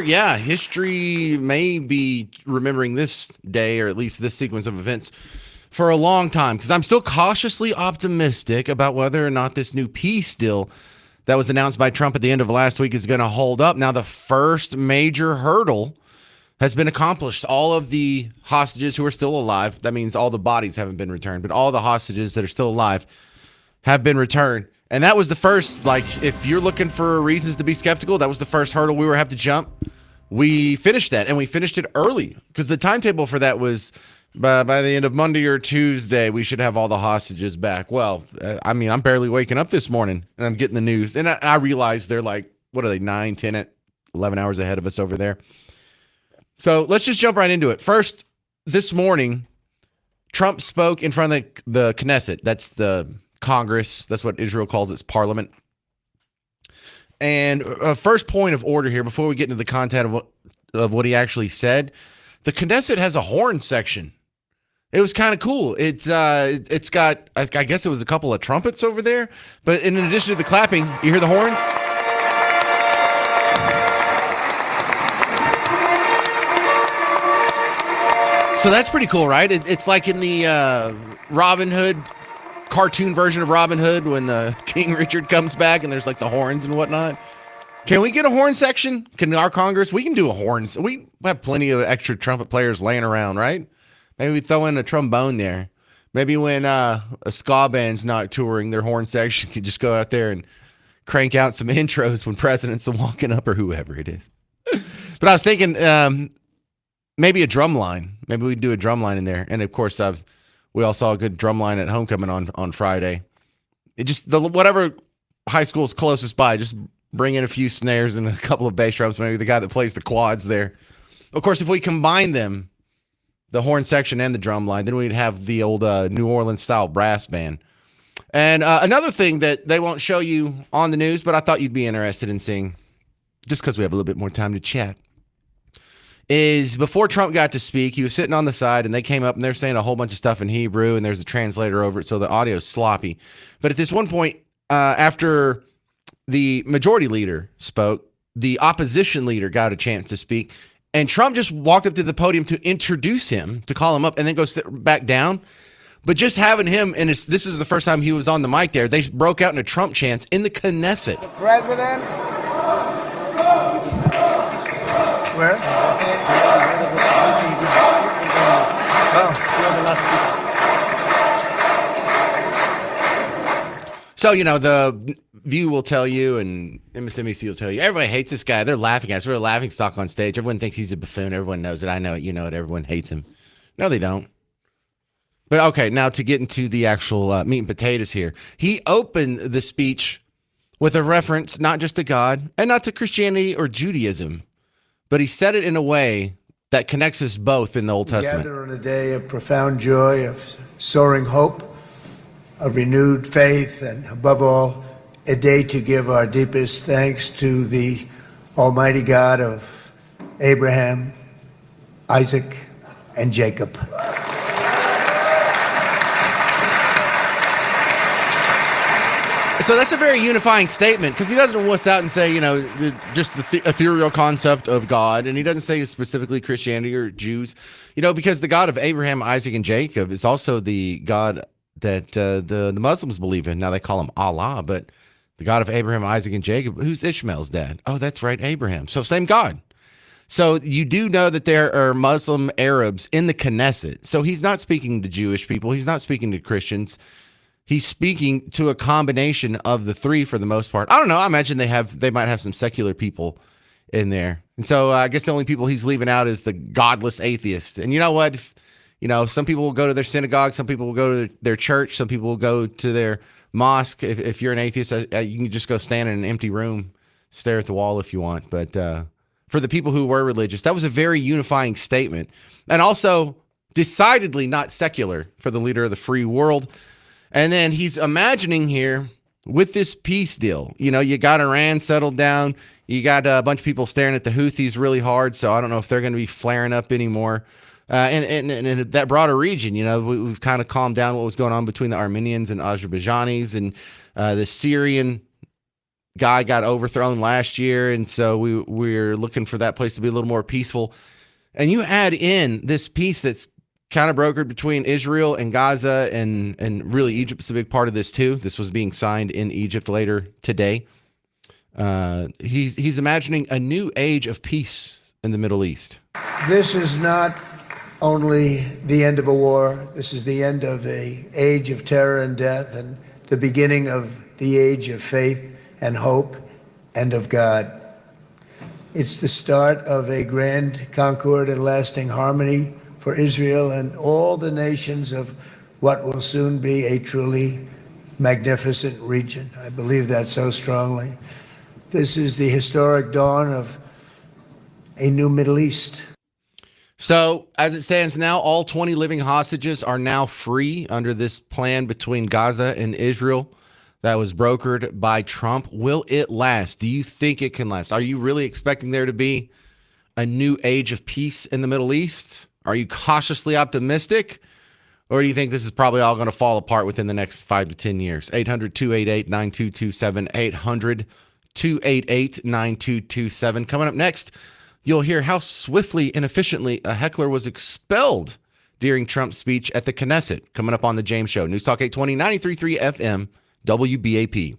Yeah, history may be remembering this day, or at least this sequence of events, for a long time, because I'm still cautiously optimistic about whether or not this new peace deal that was announced by Trump at the end of last week is going to hold up. Now, the first major hurdle has been accomplished. All of the hostages who are still alive, that means all the bodies haven't been returned, but all the hostages that are still alive have been returned. And that was the first, like, if you're looking for reasons to be skeptical, that was the first hurdle we were have to jump. We finished that, and we finished it early, because the timetable for that was by the end of Monday or Tuesday, we should have all the hostages back. Well, I'm barely waking up this morning, and I'm getting the news. And I realize they're like, what are they, 9, 10, 11 hours ahead of us over there. So let's just jump right into it. First, this morning, Trump spoke in front of the Knesset. That's the Congress. That's what Israel calls its parliament. And first point of order here, before we get into the content of what he actually said, the Knesset has a horn section. It was kind of cool. It's got, I guess it was a couple of trumpets over there, but in addition to the clapping, you hear the horns? So that's pretty cool, right? It's like in the Robin Hood cartoon version of Robin Hood when the King Richard comes back and there's like the horns and whatnot. Can we get a horn section? Can our Congress? We can do a horn. We have plenty of extra trumpet players laying around, right? Maybe we throw in a trombone there. Maybe when a ska band's not touring, their horn section can just go out there and crank out some intros when presidents are walking up or whoever it is. But I was thinking maybe a drum line. Maybe we'd do a drum line in there. And of course, we all saw a good drum line at homecoming on Friday. It just whatever high school's closest by, just bring in a few snares and a couple of bass drums. Maybe the guy that plays the quads there. Of course, if we combine them, the horn section and the drum line, then we'd have the old New Orleans style brass band. And another thing that they won't show you on the news, but I thought you'd be interested in seeing, just because we have a little bit more time to chat, is before Trump got to speak, he was sitting on the side and they came up and they're saying a whole bunch of stuff in Hebrew and there's a translator over it, so the audio's sloppy. But at this one point, after the majority leader spoke, the opposition leader got a chance to speak, and Trump just walked up to the podium to introduce him, to call him up, and then go sit back down. But just having him, and this is the first time he was on the mic there, they broke out in a Trump chants in the Knesset. The president. Where? So, the View will tell you and MSNBC will tell you, everybody hates this guy. They're laughing at us. We're a laughing stock on stage. Everyone thinks he's a buffoon. Everyone knows it. I know it. You know it. Everyone hates him. No, they don't. But okay, now to get into the actual meat and potatoes here. He opened the speech with a reference not just to God and not to Christianity or Judaism, but he said it in a way that connects us both in the Old Testament. Gather on a day of profound joy, of soaring hope, of renewed faith, and above all, a day to give our deepest thanks to the Almighty God of Abraham, Isaac, and Jacob. So that's a very unifying statement, because he doesn't wuss out and say, just the ethereal concept of God, and he doesn't say specifically Christianity or Jews, because the God of Abraham, Isaac, and Jacob is also the God that the Muslims believe in. Now they call him Allah, but the God of Abraham, Isaac, and Jacob, who's Ishmael's dad? Oh, that's right, Abraham. So same God. So you do know that there are Muslim Arabs in the Knesset. So he's not speaking to Jewish people. He's not speaking to Christians. He's speaking to a combination of the three for the most part. I don't know. I imagine they might have some secular people in there. And so I guess the only people he's leaving out is the godless atheist. And you know what? Some people will go to their synagogue. Some people will go to their church. Some people will go to their mosque. If you're an atheist, you can just go stand in an empty room, stare at the wall if you want. But for the people who were religious, that was a very unifying statement. And also decidedly not secular for the leader of the free world. And then he's imagining here with this peace deal, you got Iran settled down. You got a bunch of people staring at the Houthis really hard. So I don't know if they're going to be flaring up anymore. And in that broader region, we've kind of calmed down what was going on between the Armenians and Azerbaijanis, and the Syrian guy got overthrown last year, and so we're looking for that place to be a little more peaceful. And you add in this peace that's kind of brokered between Israel and Gaza, and really Egypt's a big part of this too. This was being signed in Egypt later today. He's imagining a new age of peace in the Middle East. This is not only the end of a war. This is the end of an age of terror and death, and the beginning of the age of faith and hope and of God. It's the start of a grand concord and lasting harmony for Israel and all the nations of what will soon be a truly magnificent region. I believe that so strongly. This is the historic dawn of a new Middle East. So, as it stands now, all 20 living hostages are now free under this plan between Gaza and Israel that was brokered by Trump. Will it last? Do you think it can last? Are you really expecting there to be a new age of peace in the Middle East? Are you cautiously optimistic? Or do you think this is probably all going to fall apart within the next 5 to 10 years? 800-288-9227, 800-288-9227. Coming up next, you'll hear how swiftly and efficiently a heckler was expelled during Trump's speech at the Knesset. Coming up on The James Show. News Talk 820, 93.3 FM, WBAP.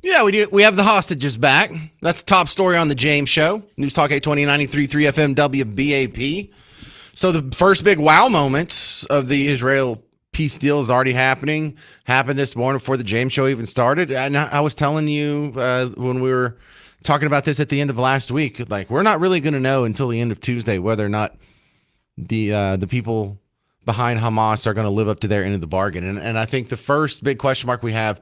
Yeah, we do. We have the hostages back. That's the top story on the James Show. News Talk 820 93.3 FM WBAP. So the first big wow moment of the Israel peace deal is already happening. Happened this morning before the James Show even started. And I was telling you when we were talking about this at the end of last week, like we're not really going to know until the end of Tuesday whether or not the people behind Hamas are going to live up to their end of the bargain. And I think the first big question mark we have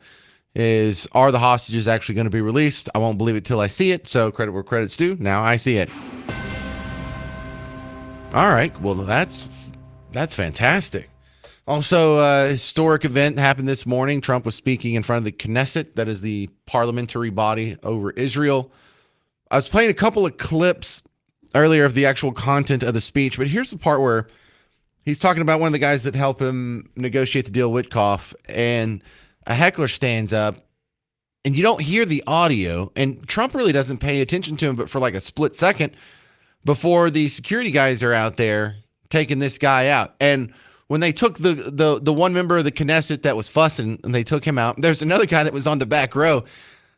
is, are the hostages actually going to be released? I won't believe it till I see it. So credit where credit's due. Now I see it. All right. Well, that's fantastic. Also, a historic event happened this morning. Trump was speaking in front of the Knesset, that is the parliamentary body over Israel. I was playing a couple of clips earlier of the actual content of the speech, but here's the part where he's talking about one of the guys that helped him negotiate the deal, Witkoff, and a heckler stands up, and you don't hear the audio, and Trump really doesn't pay attention to him, but for like a split second before the security guys are out there taking this guy out. And when they took the one member of the Knesset that was fussing and they took him out, there's another guy that was on the back row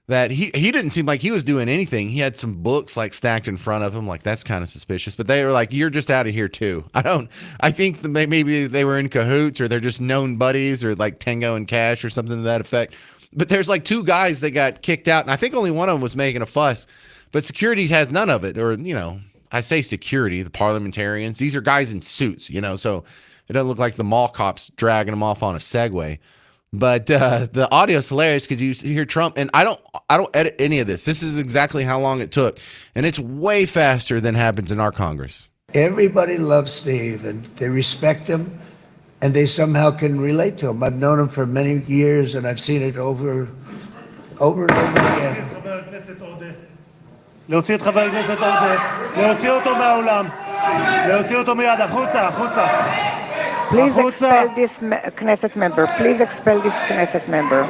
that he didn't seem like he was doing anything. He had some books like stacked in front of him. Like, that's kind of suspicious. But they were like, you're just out of here too. I think that maybe they were in cahoots, or they're just known buddies, or like Tango and Cash or something to that effect. But there's like two guys that got kicked out, and I think only one of them was making a fuss. But security has none of it. Or, I say security, the parliamentarians. These are guys in suits, so it doesn't look like the mall cops dragging them off on a Segway. But the audio is hilarious because you hear Trump, and I don't edit any of this. This is exactly how long it took, and it's way faster than happens in our Congress. Everybody loves Steve, and they respect him, and they somehow can relate to him. I've known him for many years, and I've seen it over and over again. להוציא את חבר הכנסת עודה, להוציא אותו מהאולם, להוציא אותו מיד, החוצה. Please expel this Knesset member. Please expel this Knesset member.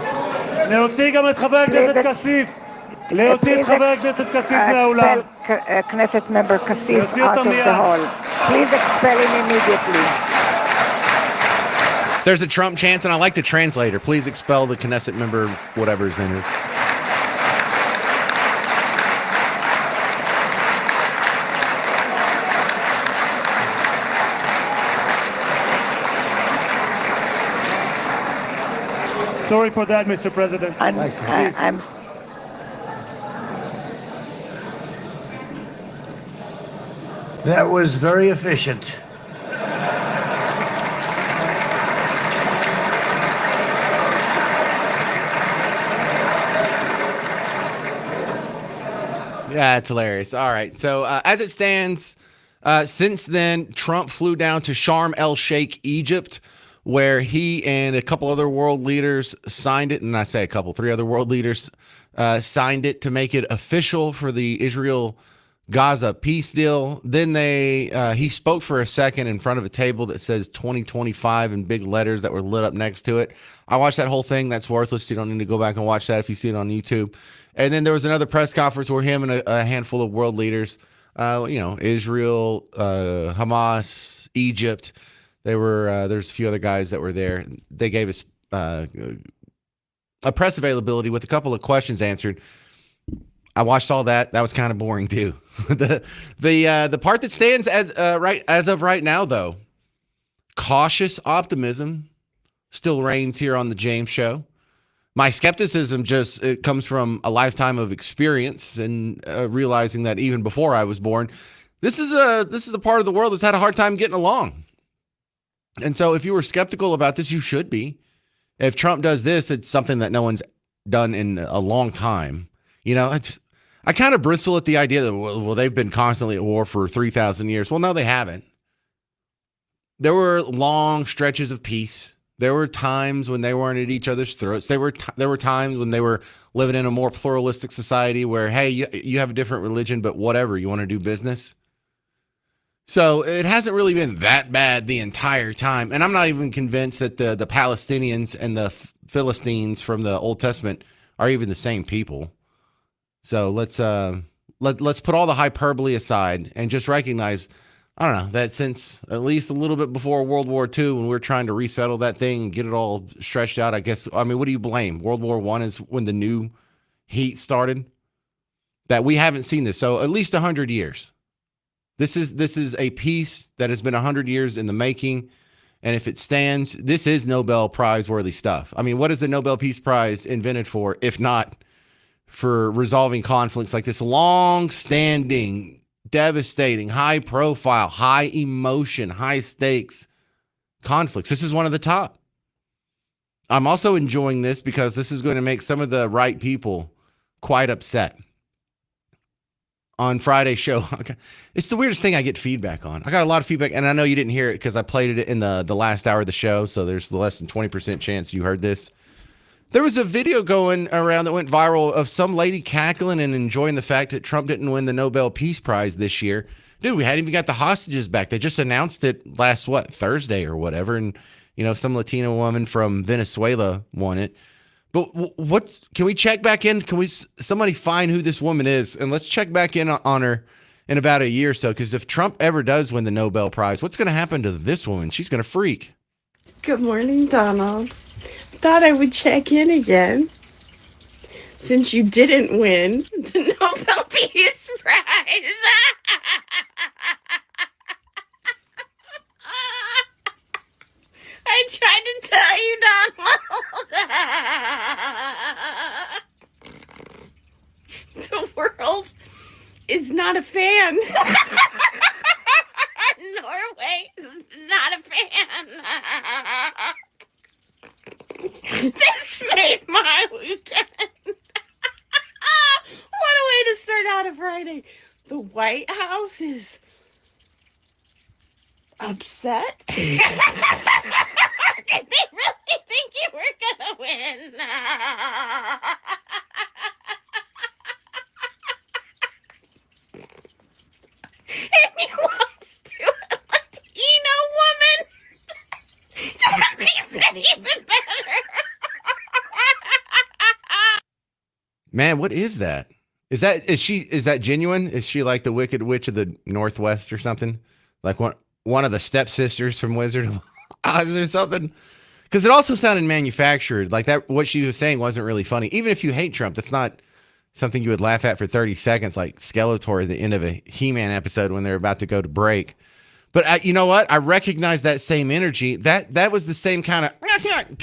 להוציא גם את חבר הכנסת כסיף. להוציא את חבר הכנסת כסיף מהאולם. Expel Knesset member Kasif out of the hall. Please expel him immediately. There's a Trump chance, and I like the translator. Please expel the Knesset member, whatever his name is. Sorry for that, Mr. President. That was very efficient. Yeah, it's hilarious. All right. So as it stands, since then, Trump flew down to Sharm el Sheikh, Egypt, where he and a couple other world leaders signed it. And I say a couple, three other world leaders signed it to make it official for the Israel-Gaza peace deal. Then he spoke for a second in front of a table that says 2025 in big letters that were lit up next to it. I watched that whole thing. That's worthless. You don't need to go back and watch that if you see it on YouTube. And then there was another press conference where him and a handful of world leaders, Israel, Hamas, Egypt, there's a few other guys that were there. They gave us a press availability with a couple of questions answered. I watched all that. That was kind of boring too. The part that stands as of right now, though, cautious optimism still reigns here on the James Show. My skepticism it comes from a lifetime of experience and realizing that even before I was born, this is a part of the world that's had a hard time getting along. And so if you were skeptical about this, you should be. If Trump does this, it's something that no one's done in a long time. I kind of bristle at the idea that, well, they've been constantly at war for 3,000 years. Well, no, they haven't. There were long stretches of peace. There were times when they weren't at each other's throats. There were times when they were living in a more pluralistic society where, hey, you have a different religion, but whatever, you want to do business. So it hasn't really been that bad the entire time. And I'm not even convinced that the Palestinians and the Philistines from the Old Testament are even the same people. So let's put all the hyperbole aside and just recognize, I don't know, that since at least a little bit before World War II, when we were trying to resettle that thing and get it all stretched out, what do you blame? World War I is when the new heat started that we haven't seen this. So at least 100 years. This is a peace that has been 100 years in the making. And if it stands, this is Nobel Prize worthy stuff. I mean, what is the Nobel Peace Prize invented for, if not for resolving conflicts like this long-standing, devastating, high-profile, high-emotion, high-stakes conflicts? This is one of the top. I'm also enjoying this because this is going to make some of the right people quite upset. On Friday's show, it's the weirdest thing I get feedback on. I got a lot of feedback, and I know you didn't hear it because I played it in the last hour of the show, so there's the less than 20% chance you heard this. There was a video going around that went viral of some lady cackling and enjoying the fact that Trump didn't win the Nobel Peace Prize this year. Dude, we hadn't even got the hostages back. They just announced it last, Thursday or whatever, and, some Latino woman from Venezuela won it. But can we check back in? Can somebody find who this woman is? And let's check back in on her in about a year or so. Because if Trump ever does win the Nobel Prize, what's going to happen to this woman? She's going to freak. Good morning, Donald. Thought I would check in again. Since you didn't win the Nobel Peace Prize. I tried to tell you, Donald. The world is not a fan. Norway is not a fan. This made my weekend. What a way to start out a Friday. The White House is upset. Did they really think you were gonna win? And you lost to a Latino woman. That makes it even better. Man, what is that? Is that genuine? Is she like the Wicked Witch of the Northwest or something? Like one of the stepsisters from Wizard of Oz or something? Because it also sounded manufactured. Like that, what she was saying wasn't really funny. Even if you hate Trump, that's not something you would laugh at for 30 seconds, like Skeletor at the end of a He-Man episode when they're about to go to break. But you know what? I recognize that same energy. That was the same kind of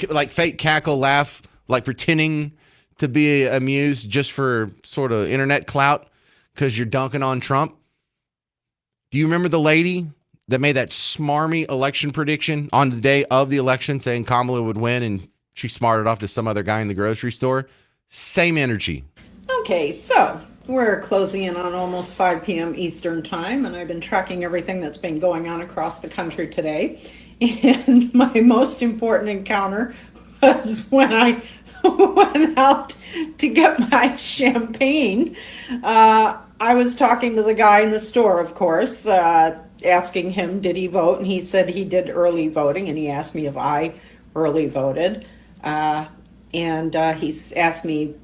like fake cackle laugh, like pretending to be amused just for sort of internet clout because you're dunking on Trump. Do you remember the lady that made that smarmy election prediction on the day of the election saying Kamala would win, and she smarted off to some other guy in the grocery store? Same energy. Okay, so we're closing in on almost 5 p.m. Eastern time, and I've been tracking everything that's been going on across the country today. And my most important encounter was when I went out to get my champagne. I was talking to the guy in the store, of course, asking him, did he vote? And he said he did early voting, and he asked me if I early voted. And he asked me,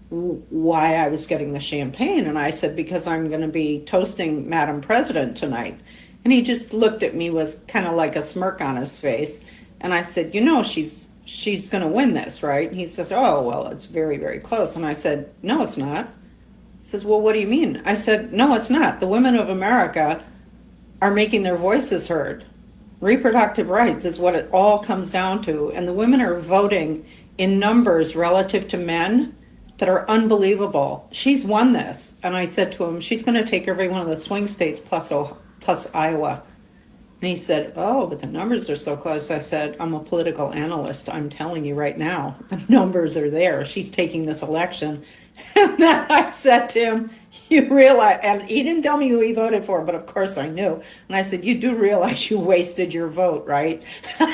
why I was getting the champagne. And I said, because I'm going to be toasting Madam President tonight. And he just looked at me with kind of like a smirk on his face. And I said, she's going to win this, right? And he says, oh, well, it's very, very close. And I said, no, it's not. He says, well, what do you mean? I said, no, it's not. The women of America are making their voices heard. Reproductive rights is what it all comes down to. And the women are voting in numbers relative to men that are unbelievable. She's won this. And I said to him, she's going to take every one of the swing states plus Iowa. And he said, oh, but the numbers are so close. I said, I'm a political analyst. I'm telling you right now, the numbers are there. She's taking this election. And then I said to him, you realize, and he didn't tell me who he voted for, but of course I knew. And I said, you do realize you wasted your vote, right? And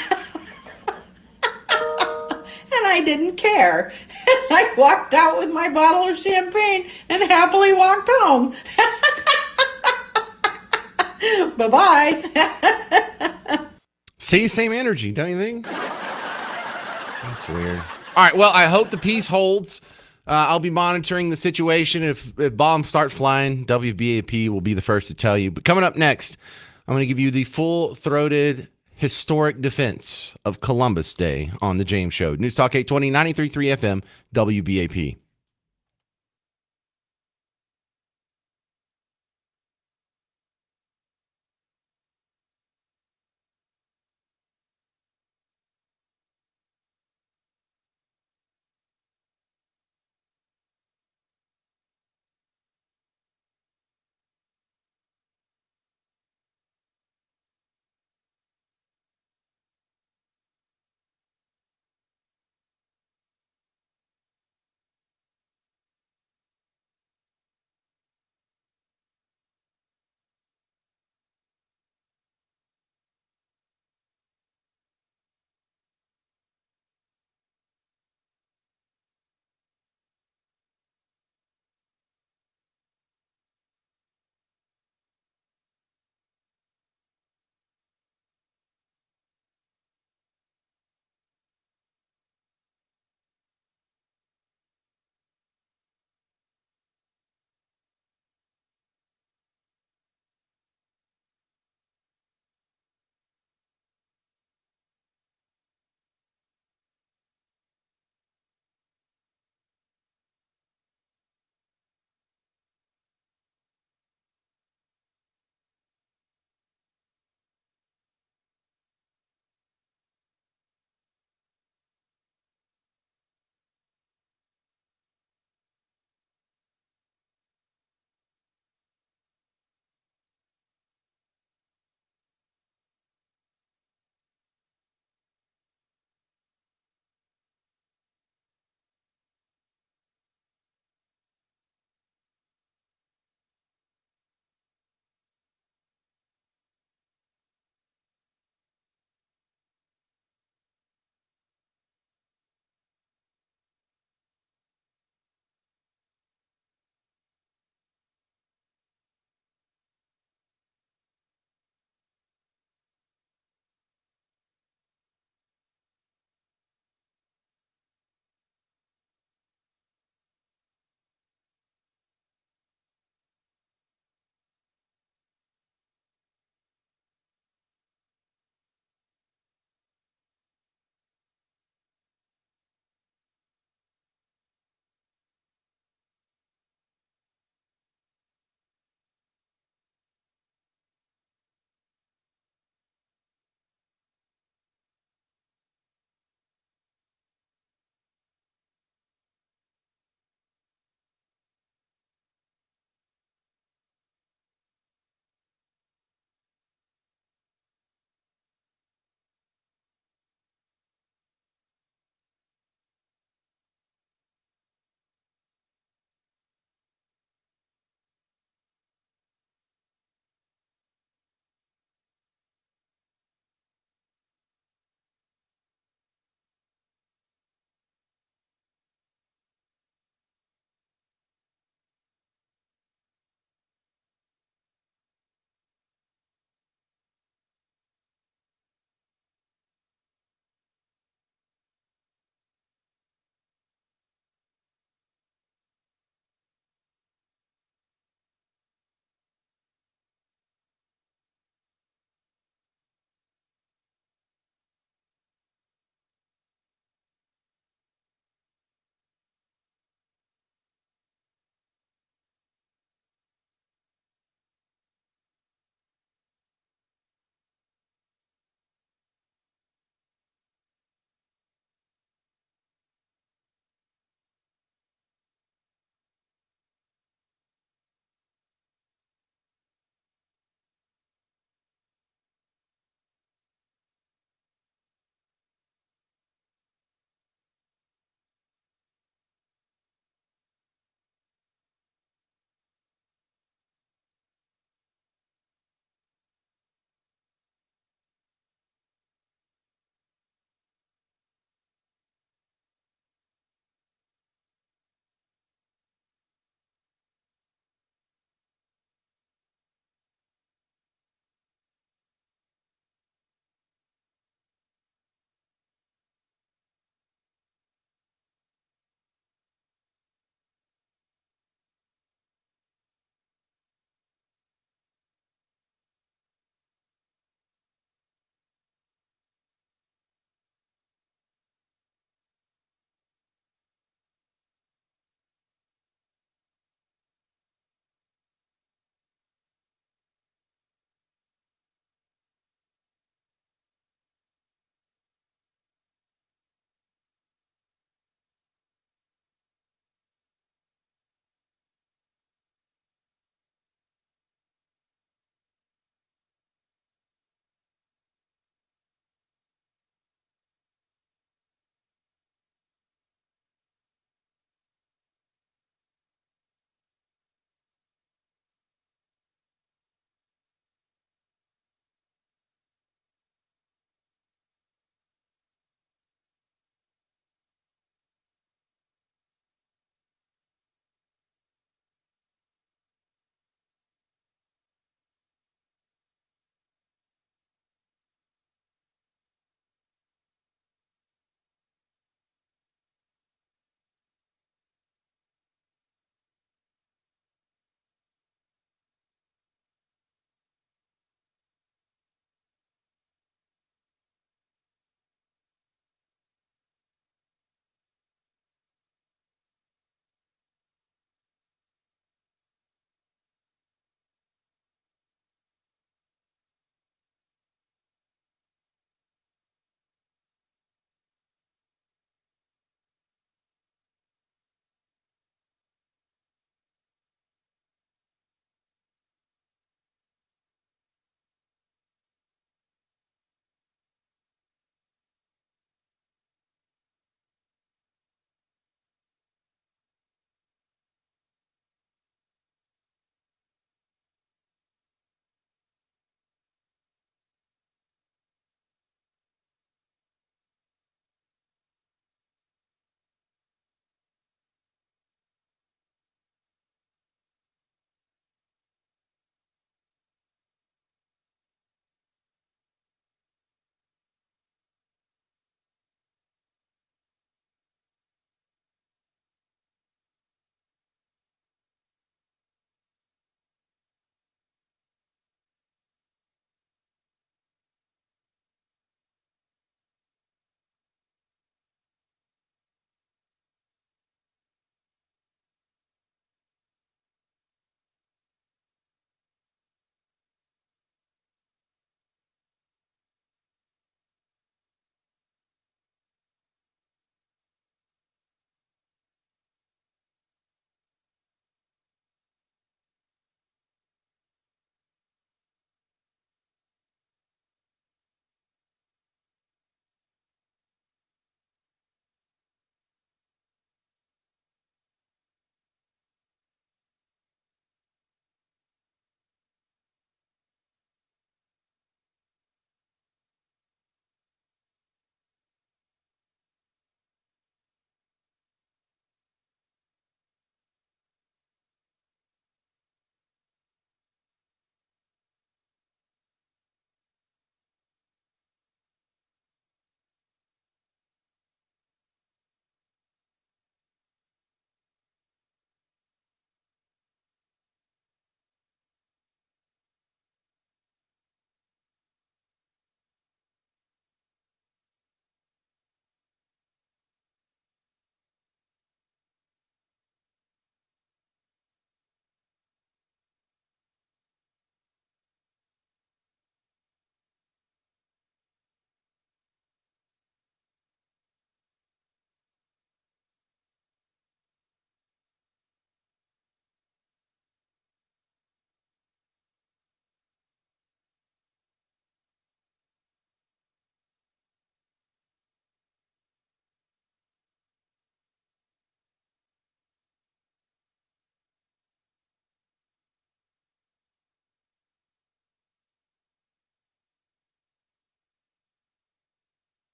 I didn't care. And I walked out with my bottle of champagne and happily walked home. Bye-bye. See, same energy, don't you think? That's weird. All right, well, I hope the peace holds. I'll be monitoring the situation. If bombs start flying, WBAP will be the first to tell you. But coming up next, I'm going to give you the full-throated historic defense of Columbus Day on The James Show. News Talk 820, 93.3 FM, WBAP.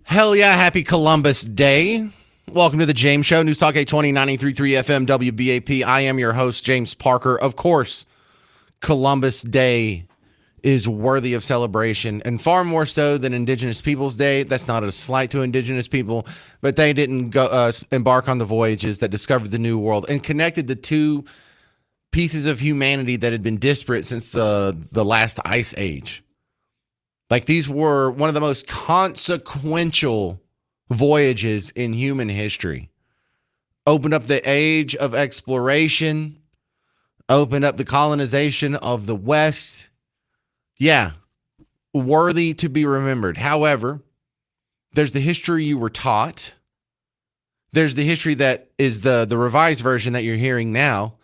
Hell yeah, happy Columbus Day. Welcome to the James Show, News Talk 820, 93.3 FM, WBAP. I am your host, James Parker. Of course, Columbus Day is worthy of celebration, and far more so than Indigenous Peoples Day. That's not a slight to Indigenous people, but they didn't go embark on the voyages that discovered the New World and connected the two pieces of humanity that had been disparate since the last ice age. Like, these were one of the most consequential voyages in human history. Opened up the age of exploration, opened up the colonization of the West. Yeah, worthy to be remembered. However, there's the history you were taught. There's the history that is the revised version that you're hearing now.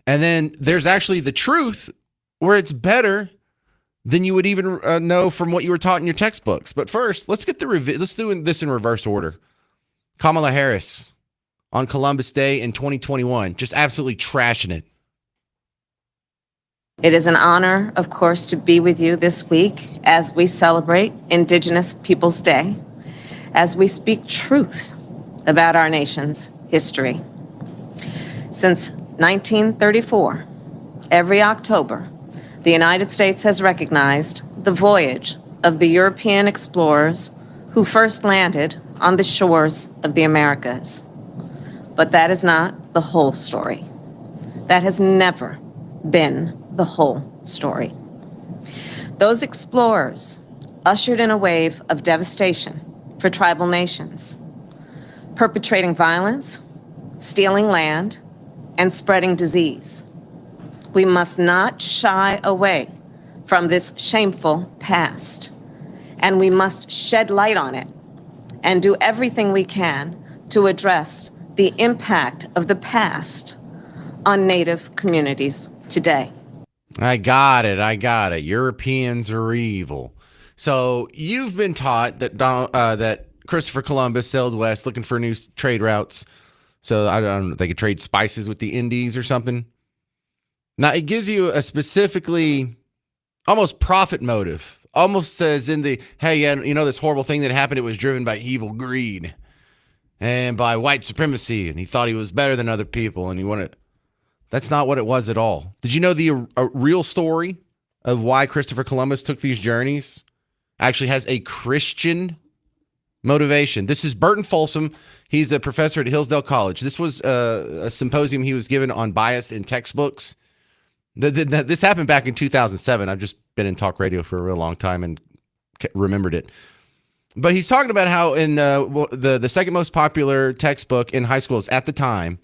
And then there's actually the truth, where it's better than you would even know from what you were taught in your textbooks. But first, let's get let's do this in reverse order. Kamala Harris on Columbus Day in 2021, just absolutely trashing it. It is an honor, of course, to be with you this week as we celebrate Indigenous Peoples Day, as we speak truth about our nation's history. Since 1934, every October, the United States has recognized the voyage of the European explorers who first landed on the shores of the Americas. But that is not the whole story. That has never been the whole story. Those explorers ushered in a wave of devastation for tribal nations, perpetrating violence, stealing land, and spreading disease. We must not shy away from this shameful past, and we must shed light on it and do everything we can to address the impact of the past on Native communities today. I got it. Europeans are evil. So you've been taught that that Christopher Columbus sailed west looking for new trade routes. So I don't know, they could trade spices with the Indies or something. Now, it gives you a specifically almost profit motive. Almost says in the, hey, yeah, you know, this horrible thing that happened, it was driven by evil greed and by white supremacy. And he thought he was better than other people. And he wanted. That's not what it was at all. Did you know the real story of why Christopher Columbus took these journeys actually has a Christian motivation? This is Burton Folsom. He's a professor at Hillsdale College. This was a symposium he was given on bias in textbooks. This happened back in 2007. I've just been in talk radio for a real long time and remembered it. But he's talking about how in the second most popular textbook in high schools at the time,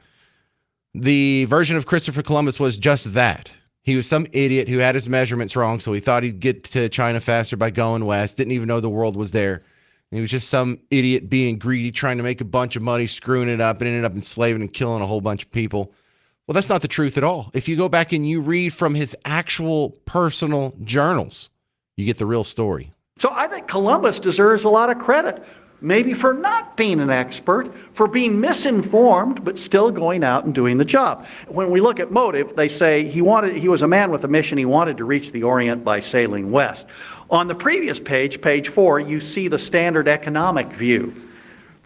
the version of Christopher Columbus was just that. He was some idiot who had his measurements wrong, so he thought he'd get to China faster by going west, didn't even know the world was there. And he was just some idiot being greedy, trying to make a bunch of money, screwing it up, and ended up enslaving and killing a whole bunch of people. Well, that's not the truth at all. If you go back and you read from his actual personal journals, you get the real story. So I think Columbus deserves a lot of credit, maybe for not being an expert, for being misinformed, but still going out and doing the job. When we look at motive, they say he was a man with a mission. He wanted to reach the Orient by sailing west. On the previous page, page 4, you see the standard economic view.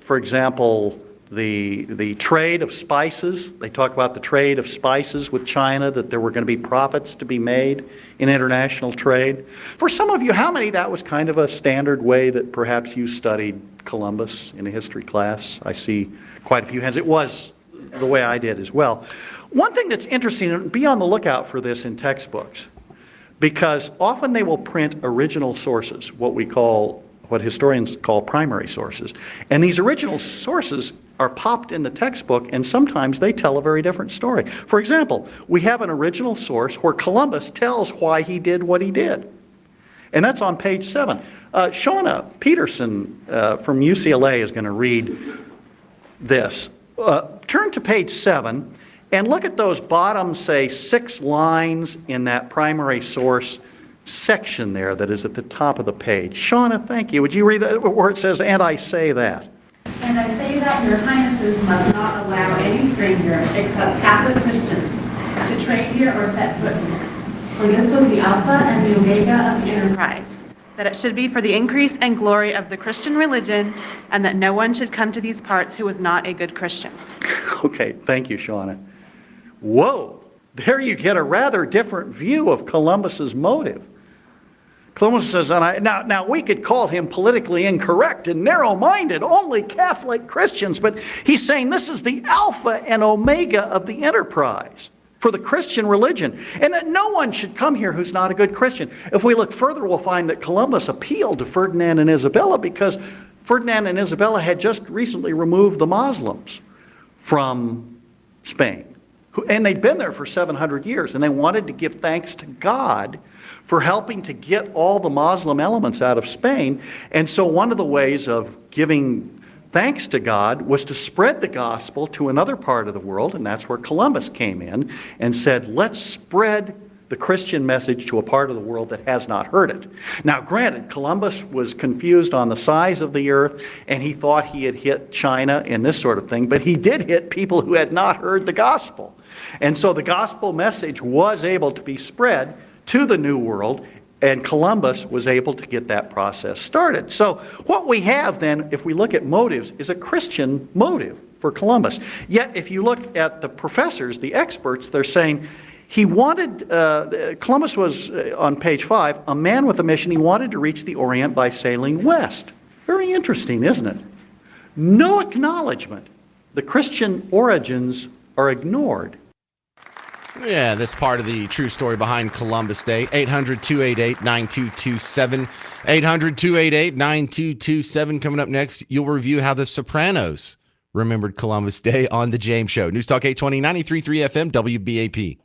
For example, the trade of spices. They talk about the trade of spices with China, that there were going to be profits to be made in international trade. For some of you, how many that was kind of a standard way that perhaps you studied Columbus in a history class? I see quite a few hands. It was the way I did as well. One thing that's interesting, and be on the lookout for this in textbooks, because often they will print original sources, what historians call primary sources. And these original sources are popped in the textbook, and sometimes they tell a very different story. For example, we have an original source where Columbus tells why he did what he did. And that's on page 7. Shauna Peterson from UCLA is going to read this. Turn to page 7 and look at those bottom, say, 6 lines in that primary source section there that is at the top of the page. Shauna, thank you. Would you read that where it says, "And I say that"? And I say that your highnesses must not allow any stranger except Catholic Christians trade here or set foot here. For this was the Alpha and the Omega of the enterprise, that it should be for the increase and glory of the Christian religion, and that no one should come to these parts who is not a good Christian. Okay, thank you, Shauna. Whoa, there you get a rather different view of Columbus's motive. Columbus says, now we could call him politically incorrect and narrow-minded, only Catholic Christians, but he's saying this is the alpha and omega of the enterprise for the Christian religion, and that no one should come here who's not a good Christian. If we look further, we'll find that Columbus appealed to Ferdinand and Isabella because Ferdinand and Isabella had just recently removed the Muslims from Spain. And they'd been there for 700 years, and they wanted to give thanks to God for helping to get all the Muslim elements out of Spain. And so one of the ways of giving thanks to God was to spread the gospel to another part of the world, and that's where Columbus came in and said, let's spread the Christian message to a part of the world that has not heard it. Now, granted, Columbus was confused on the size of the earth, and he thought he had hit China and this sort of thing, but he did hit people who had not heard the gospel. And so the gospel message was able to be spread to the New World, and Columbus was able to get that process started. So what we have then, if we look at motives, is a Christian motive for Columbus. Yet if you look at the professors, the experts, they're saying he wanted, Columbus was, on page 5, a man with a mission. He wanted to reach the Orient by sailing west. Very interesting, isn't it? No acknowledgement. The Christian origins are ignored. Yeah, this part of the true story behind Columbus Day. 800-288-9227. 800-288-9227. Coming up next, you'll review how The Sopranos remembered Columbus Day on The James Show. News Talk 820, 93.3 FM, WBAP.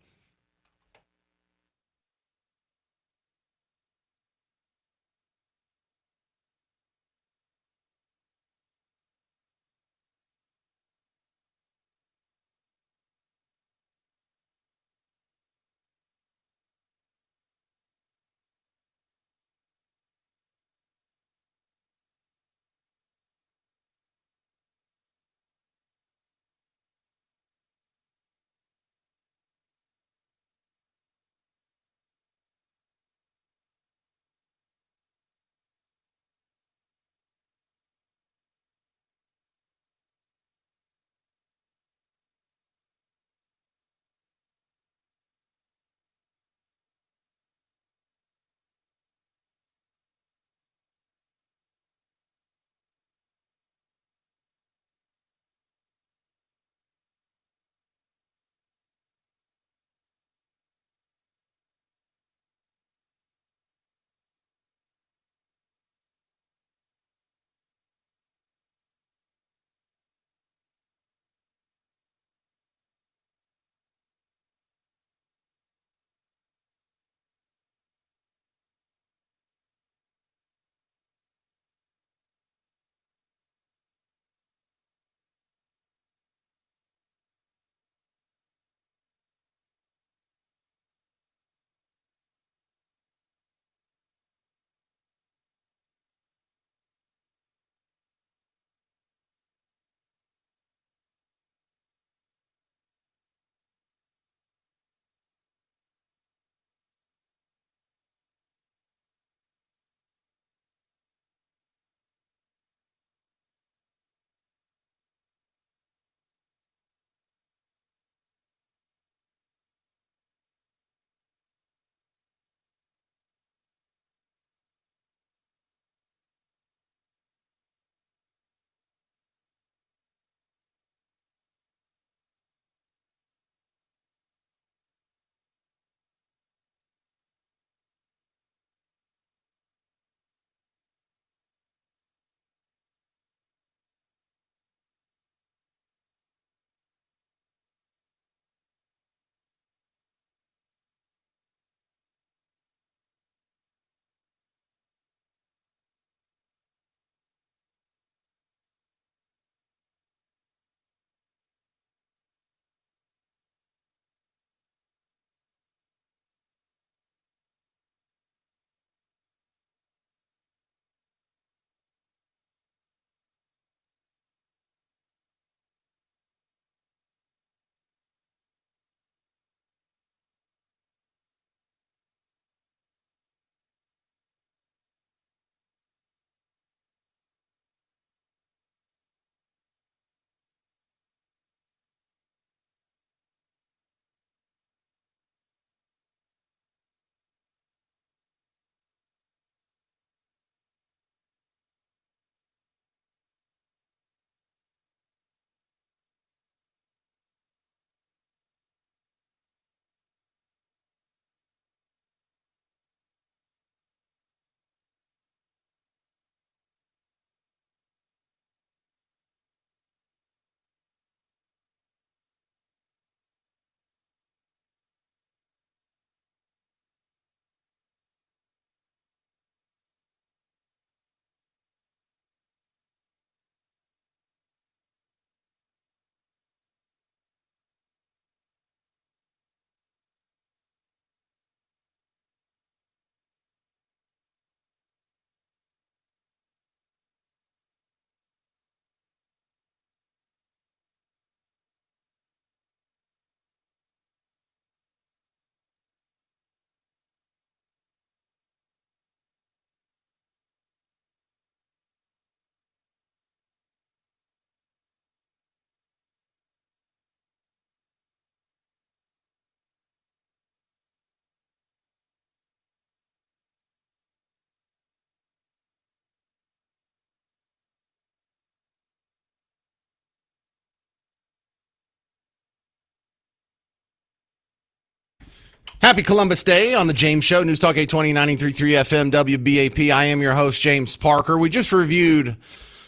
Happy Columbus Day on the James Show, News Talk 820, 93.3 FM, WBAP. I am your host, James Parker. We just reviewed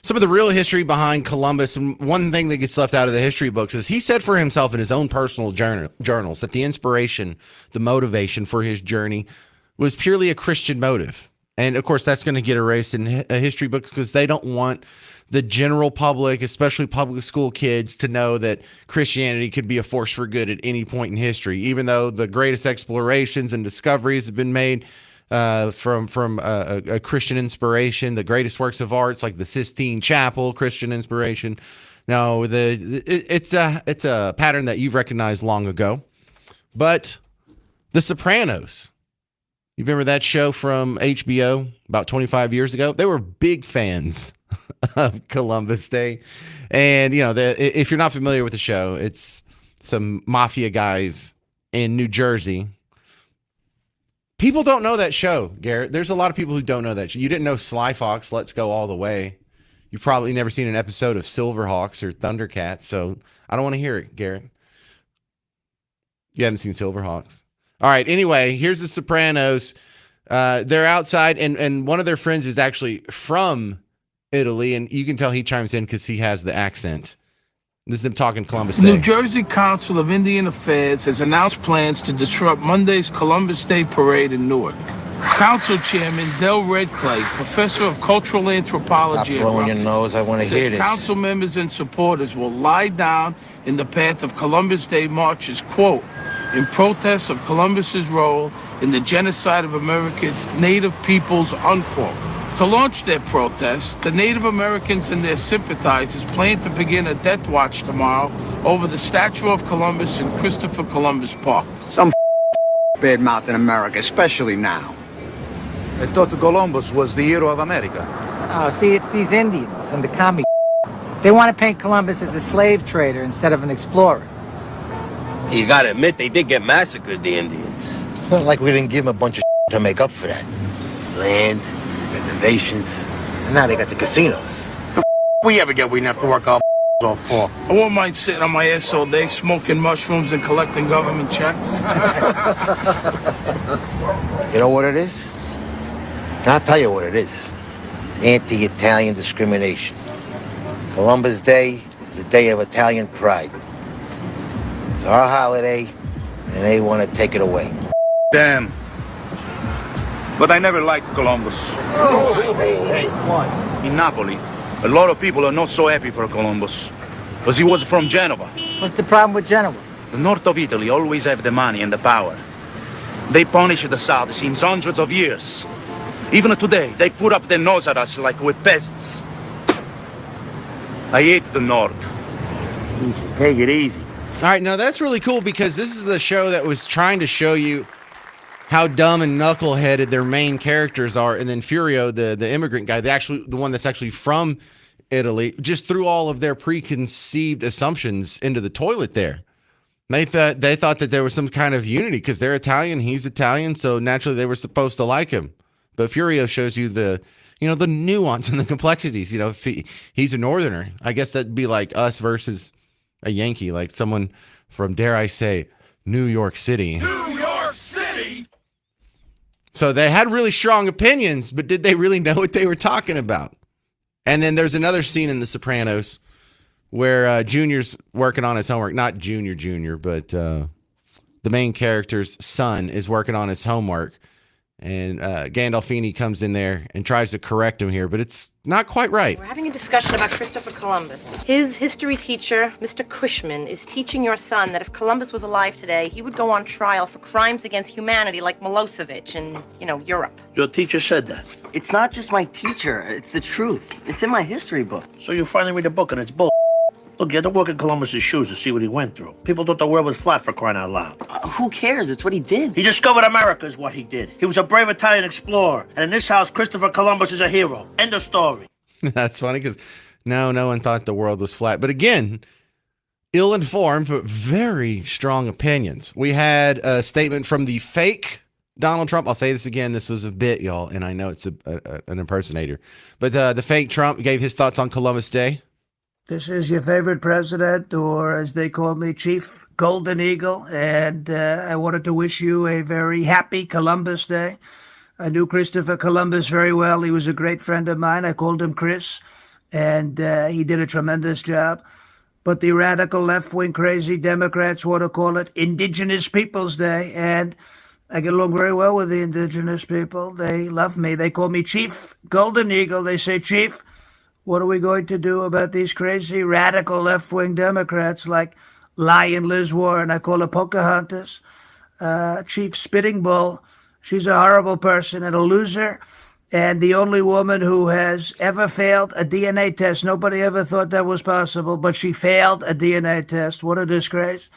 some of the real history behind Columbus, and one thing that gets left out of the history books is he said for himself in his own personal journals that the inspiration, the motivation for his journey was purely a Christian motive. And, of course, that's going to get erased in history books because they don't want the general public, especially public school kids, to know that Christianity could be a force for good at any point in history, even though the greatest explorations and discoveries have been made from a Christian inspiration. The greatest works of arts, like the Sistine Chapel, Christian inspiration. No, it's a pattern that you've recognized long ago. But The Sopranos. You remember that show from HBO about 25 years ago? They were big fans of Columbus Day. And, you know, if you're not familiar with the show, it's some mafia guys in New Jersey. People don't know that show, Garrett. There's a lot of people who don't know that show. You didn't know Sly Fox, Let's Go All the Way. You've probably never seen an episode of Silverhawks or Thundercats, so I don't want to hear it, Garrett. You haven't seen Silverhawks. All right, anyway, here's The Sopranos. They're outside, and one of their friends is actually from Italy, and you can tell he chimes in because he has the accent. This is them talking Columbus Day. New Jersey Council of Indian Affairs has announced plans to disrupt Monday's Columbus Day parade in Newark. Council Chairman Del Redclay, professor of cultural anthropology, stop blowing your nose. I want to hear this. Council members and supporters will lie down in the path of Columbus Day marches, quote, in protest of Columbus's role in the genocide of America's native peoples, unquote. To launch their protest, the Native Americans and their sympathizers plan to begin a death watch tomorrow over the statue of Columbus in Christopher Columbus Park. Some bad mouth in America, especially now. I thought Columbus was the hero of America. Oh, see, it's these Indians and the commie. They want to paint Columbus as a slave trader instead of an explorer. You gotta admit, they did get massacred, the Indians. It's not like we didn't give them a bunch of to make up for that. Land, reservations. And now they got the casinos. The we ever get we didn't have to work our off for? I won't mind sitting on my ass all day, smoking mushrooms and collecting government checks. You know what it is? I'll tell you what it is. It's anti-Italian discrimination. Columbus Day is a day of Italian pride. It's our holiday, and they want to take it away. Damn. But I never liked Columbus. Hey, what? In Napoli, a lot of people are not so happy for Columbus. Because he was from Genova. What's the problem with Genoa? The north of Italy always have the money and the power. They punish the south since hundreds of years. Even today, they put up their nose at us like we're peasants. I hate the north. Jesus, take it easy. All right, now that's really cool because this is the show that was trying to show you how dumb and knuckleheaded their main characters are, and then Furio, the immigrant guy, the one that's actually from Italy, just threw all of their preconceived assumptions into the toilet there. They thought that there was some kind of unity because they're Italian, he's Italian, so naturally they were supposed to like him. But Furio shows you the nuance and the complexities. You know, if he's a northerner, I guess that'd be like us versus a Yankee, like someone from, dare I say, New York City. New York City! So they had really strong opinions, but did they really know what they were talking about? And then there's another scene in The Sopranos where Junior's working on his homework. Not Junior, but the main character's son is working on his homework. And Gandolfini comes in there and tries to correct him here, but it's not quite right. We're having a discussion about Christopher Columbus. His history teacher, Mr. Cushman, is teaching your son that if Columbus was alive today, he would go on trial for crimes against humanity like Milosevic in, Europe. Your teacher said that. It's not just my teacher, it's the truth. It's in my history book. So you finally read a book and it's bull. Look, you had to walk in Columbus's shoes to see what he went through. People thought the world was flat, for crying out loud. Who cares? It's what he did. He discovered America is what he did. He was a brave Italian explorer. And in this house, Christopher Columbus is a hero. End of story. That's funny because no one thought the world was flat. But again, ill-informed, but very strong opinions. We had a statement from the fake Donald Trump. I'll say this again. This was a bit, y'all, and I know it's an impersonator. But the fake Trump gave his thoughts on Columbus Day. This is your favorite president, or as they call me, Chief Golden Eagle, and I wanted to wish you a very happy Columbus Day. I knew Christopher Columbus very well. He was a great friend of mine. I called him Chris, and he did a tremendous job. But the radical left-wing crazy Democrats want to call it Indigenous Peoples Day, and I get along very well with the indigenous people. They love me. They call me Chief Golden Eagle. They say, Chief, what are we going to do about these crazy radical left-wing Democrats like Lion Liz Warren? I call her Pocahontas. Chief Spitting Bull. She's a horrible person and a loser, and the only woman who has ever failed a DNA test. Nobody ever thought that was possible, but she failed a DNA test. What a disgrace.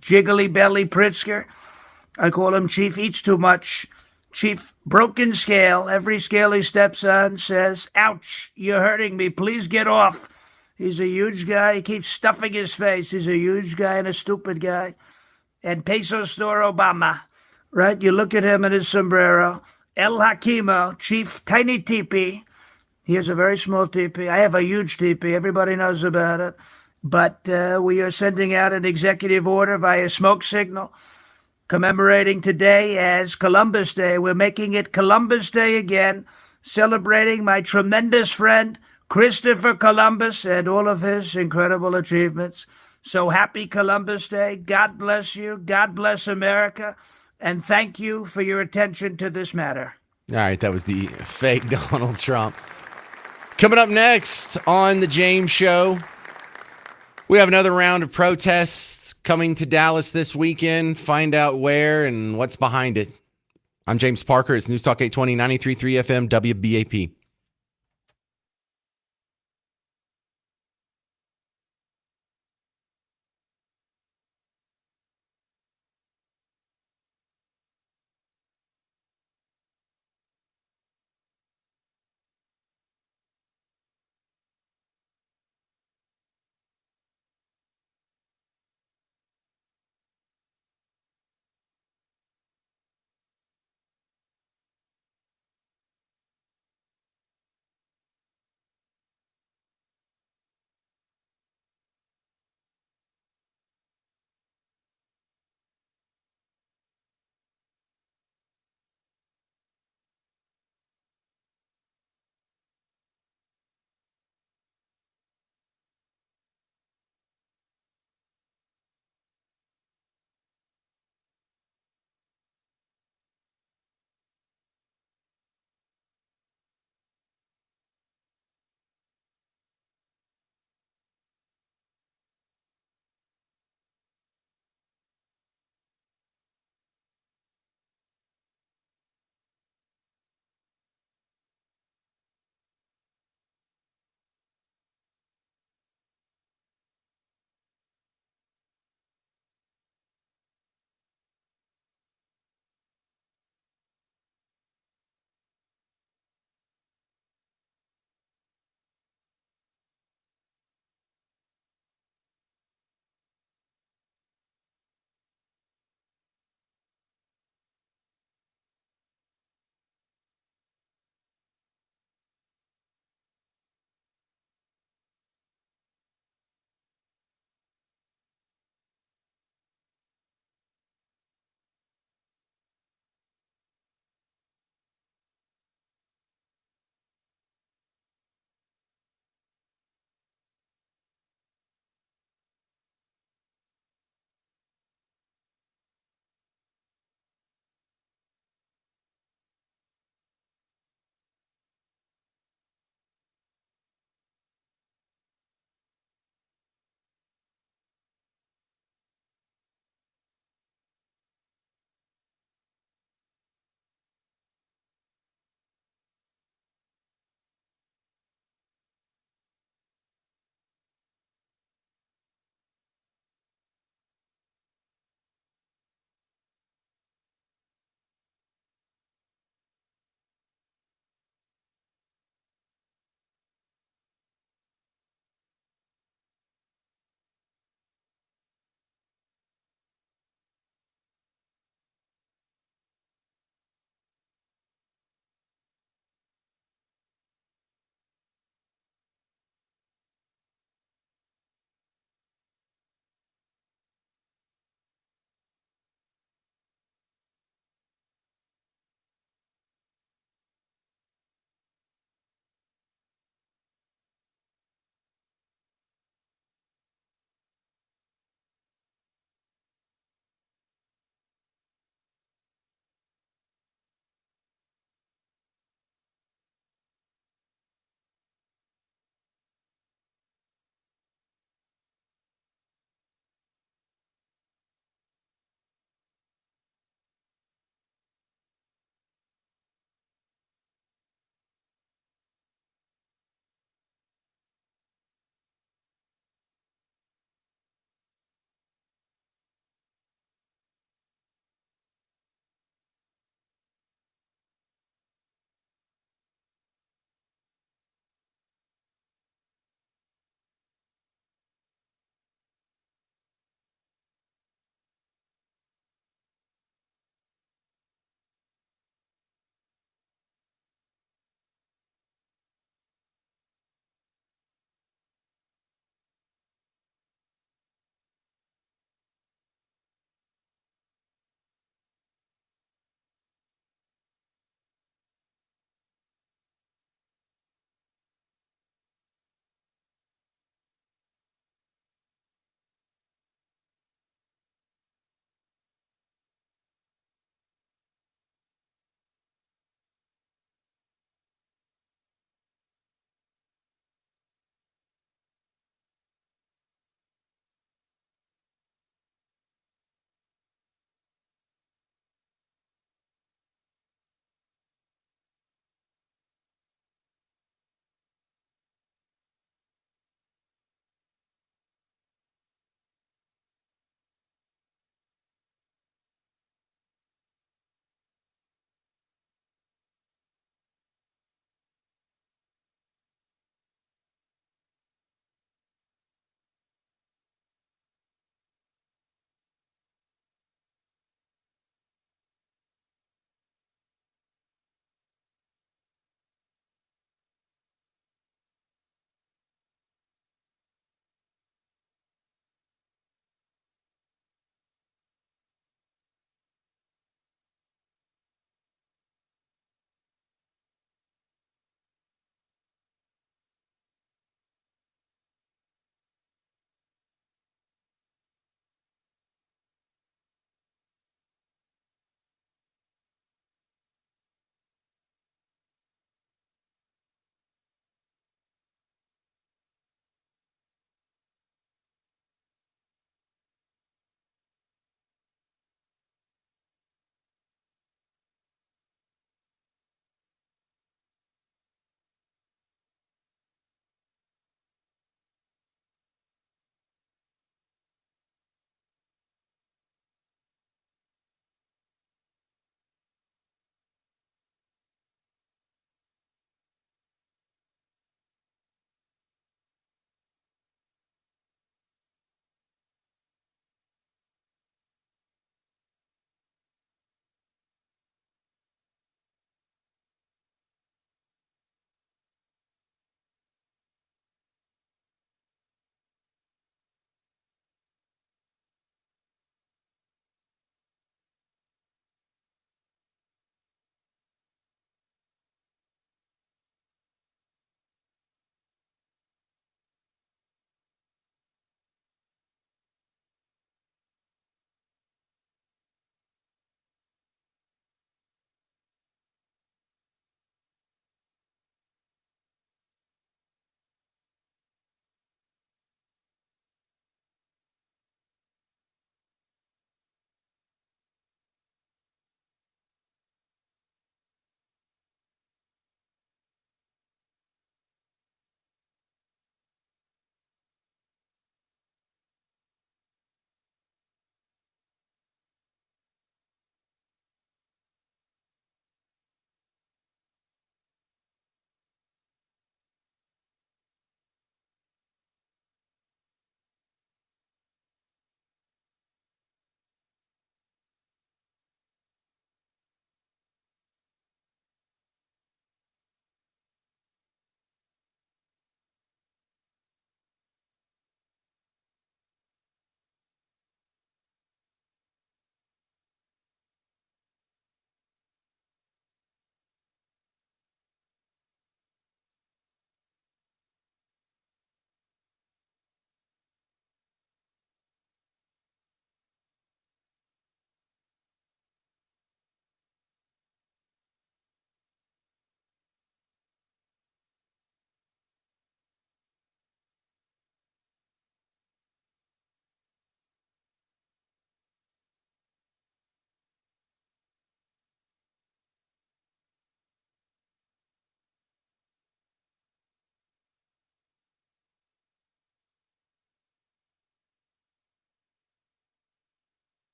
Jiggly Belly Pritzker. I call him Chief Eats Too Much. Chief Broken Scale. Every scale he steps on says, ouch, you're hurting me. Please get off. He's a huge guy. He keeps stuffing his face. He's a huge guy and a stupid guy. And Peso Store Obama, right? You look at him in his sombrero. El Hakimo, Chief Tiny Teepee. He has a very small teepee. I have a huge teepee. Everybody knows about it. But we are sending out an executive order via smoke signal commemorating today as Columbus Day. We're making it Columbus Day again, celebrating my tremendous friend, Christopher Columbus, and all of his incredible achievements. So happy Columbus Day. God bless you. God bless America. And thank you for your attention to this matter. All right, that was the fake Donald Trump. Coming up next on The James Show, we have another round of protests coming to Dallas this weekend. Find out where and what's behind it. I'm James Parker. It's News Talk 820, 93.3 FM, WBAP.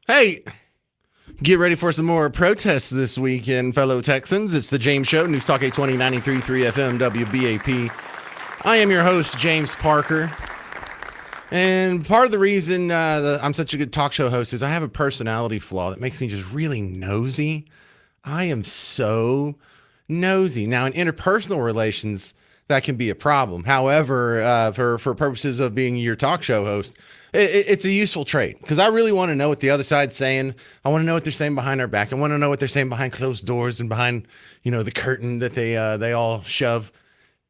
Hey, get ready for some more protests this weekend, fellow Texans. It's the James Show, News Talk 820, 93.3 FM, WBAP. I am your host, James Parker. And part of the reason that I'm such a good talk show host is I have a personality flaw that makes me just really nosy. I am so nosy. Now, in interpersonal relations, that can be a problem. However, for purposes of being your talk show host, it's a useful trait because I really want to know what the other side's saying. I want to know what they're saying behind our back. I want to know what they're saying behind closed doors and behind, the curtain that they all shove.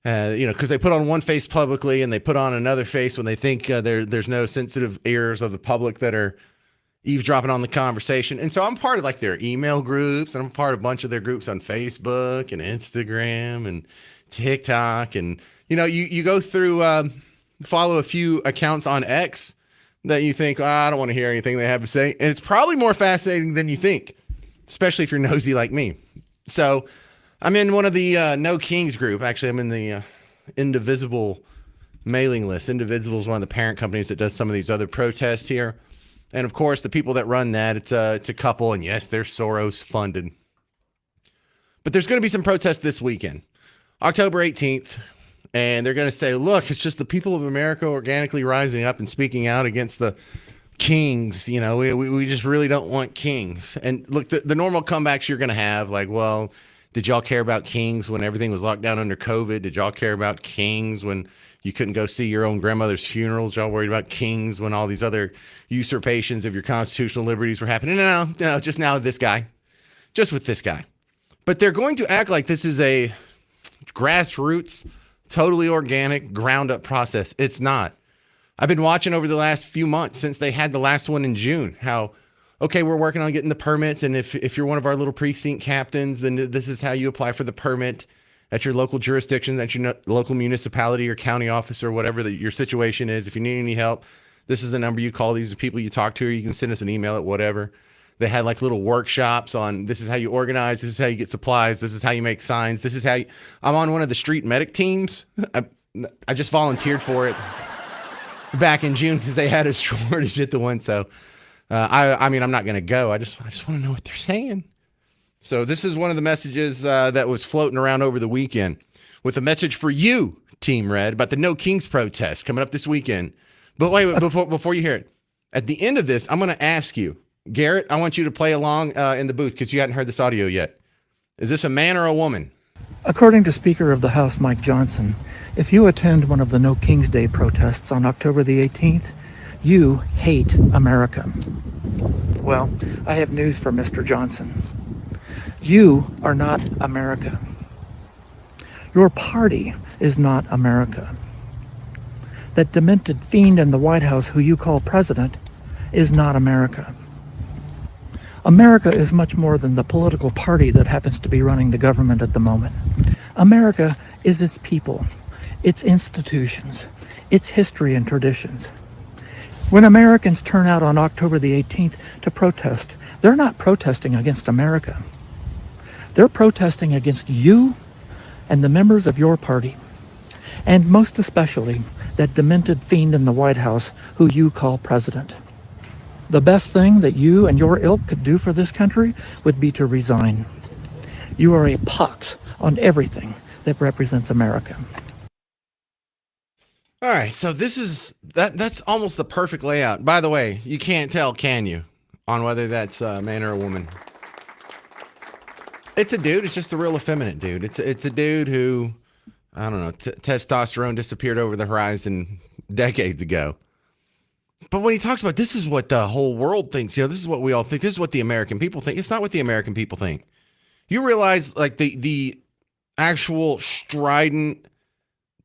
Because they put on one face publicly and they put on another face when they think there's no sensitive ears of the public that are eavesdropping on the conversation. And so I'm part of like their email groups, and I'm part of a bunch of their groups on Facebook and Instagram and TikTok. And, you go through, follow a few accounts on X that you think, I don't want to hear anything they have to say. And it's probably more fascinating than you think, especially if you're nosy like me. So I'm in one of the No Kings group. Actually, I'm in the Indivisible mailing list. Indivisible is one of the parent companies that does some of these other protests here. And of course, the people that run that, it's a couple, and yes, they're Soros funded. But there's going to be some protests this weekend, October 18th. And they're going to say, look, it's just the people of America organically rising up and speaking out against the kings. We just really don't want kings. And look, the normal comebacks you're going to have, like, well, did y'all care about kings when everything was locked down under COVID? Did y'all care about kings when you couldn't go see your own grandmother's funeral? Did y'all worried about kings when all these other usurpations of your constitutional liberties were happening? No, just now with this guy. Just with this guy. But they're going to act like this is a grassroots, totally organic, ground-up process. It's not. I've been watching over the last few months since they had the last one in June, how, okay, we're working on getting the permits, and if you're one of our little precinct captains, then this is how you apply for the permit at your local jurisdiction, at your local municipality or county office or whatever your situation is. If you need any help, this is the number you call. These are people you talk to, or you can send us an email at whatever. They had like little workshops on this is how you organize, this is how you get supplies, this is how you make signs, this is how I'm on one of the street medic teams. I just volunteered for it back in June because they had a shortage at the one. So I'm not going to go. I just want to know what they're saying. So this is one of the messages that was floating around over the weekend with a message for you, Team Red, about the No Kings protest coming up this weekend. But wait, before you hear it, at the end of this, I'm going to ask you, Garrett, I want you to play along in the booth because you hadn't heard this audio yet. Is this a man or a woman? According to Speaker of the House Mike Johnson, if you attend one of the No King's Day protests on October the 18th, you hate America. Well, I have news for Mr. Johnson. You are not America. Your party is not America. That demented fiend in the White House who you call president is not America. America is much more than the political party that happens to be running the government at the moment. America is its people, its institutions, its history and traditions. When Americans turn out on October the 18th to protest, they're not protesting against America. They're protesting against you and the members of your party, and most especially that demented fiend in the White House who you call president. The best thing that you and your ilk could do for this country would be to resign. You are a pox on everything that represents America. All right, so that's almost the perfect layout. By the way, you can't tell, can you, on whether that's a man or a woman? It's a dude. It's just a real effeminate dude. It's a dude who, I don't know, testosterone disappeared over the horizon decades ago. But when he talks about this is what the whole world thinks, this is what we all think, this is what the American people think. It's not what the American people think. You realize like the actual strident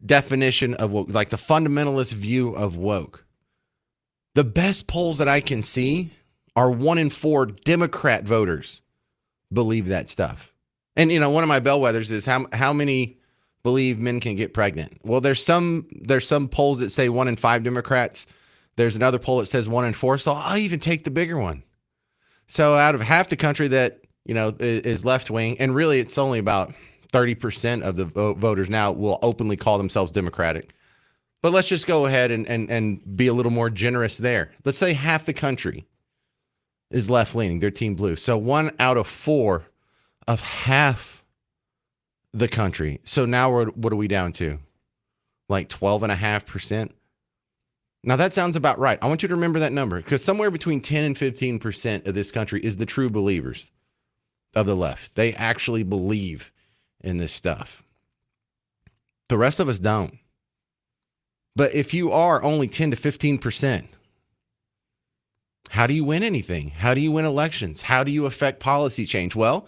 definition of woke, like the fundamentalist view of woke. The best polls that I can see are 1 in 4 Democrat voters believe that stuff. And one of my bellwethers is how many believe men can get pregnant. Well, there's some polls that say 1 in 5 Democrats. There's another poll that says 1 in 4. So I'll even take the bigger one. So out of half the country that is left wing, and really it's only about 30% of the voters now will openly call themselves Democratic. But let's just go ahead and be a little more generous there. Let's say half the country is left leaning. They're Team Blue. So 1 out of 4 of half the country. So now what are we down to? Like 12.5%. Now that sounds about right. I want you to remember that number because somewhere between 10 and 15% of this country is the true believers of the left. They actually believe in this stuff. The rest of us don't. But if you are only 10 to 15%, how do you win anything? How do you win elections? How do you affect policy change? Well,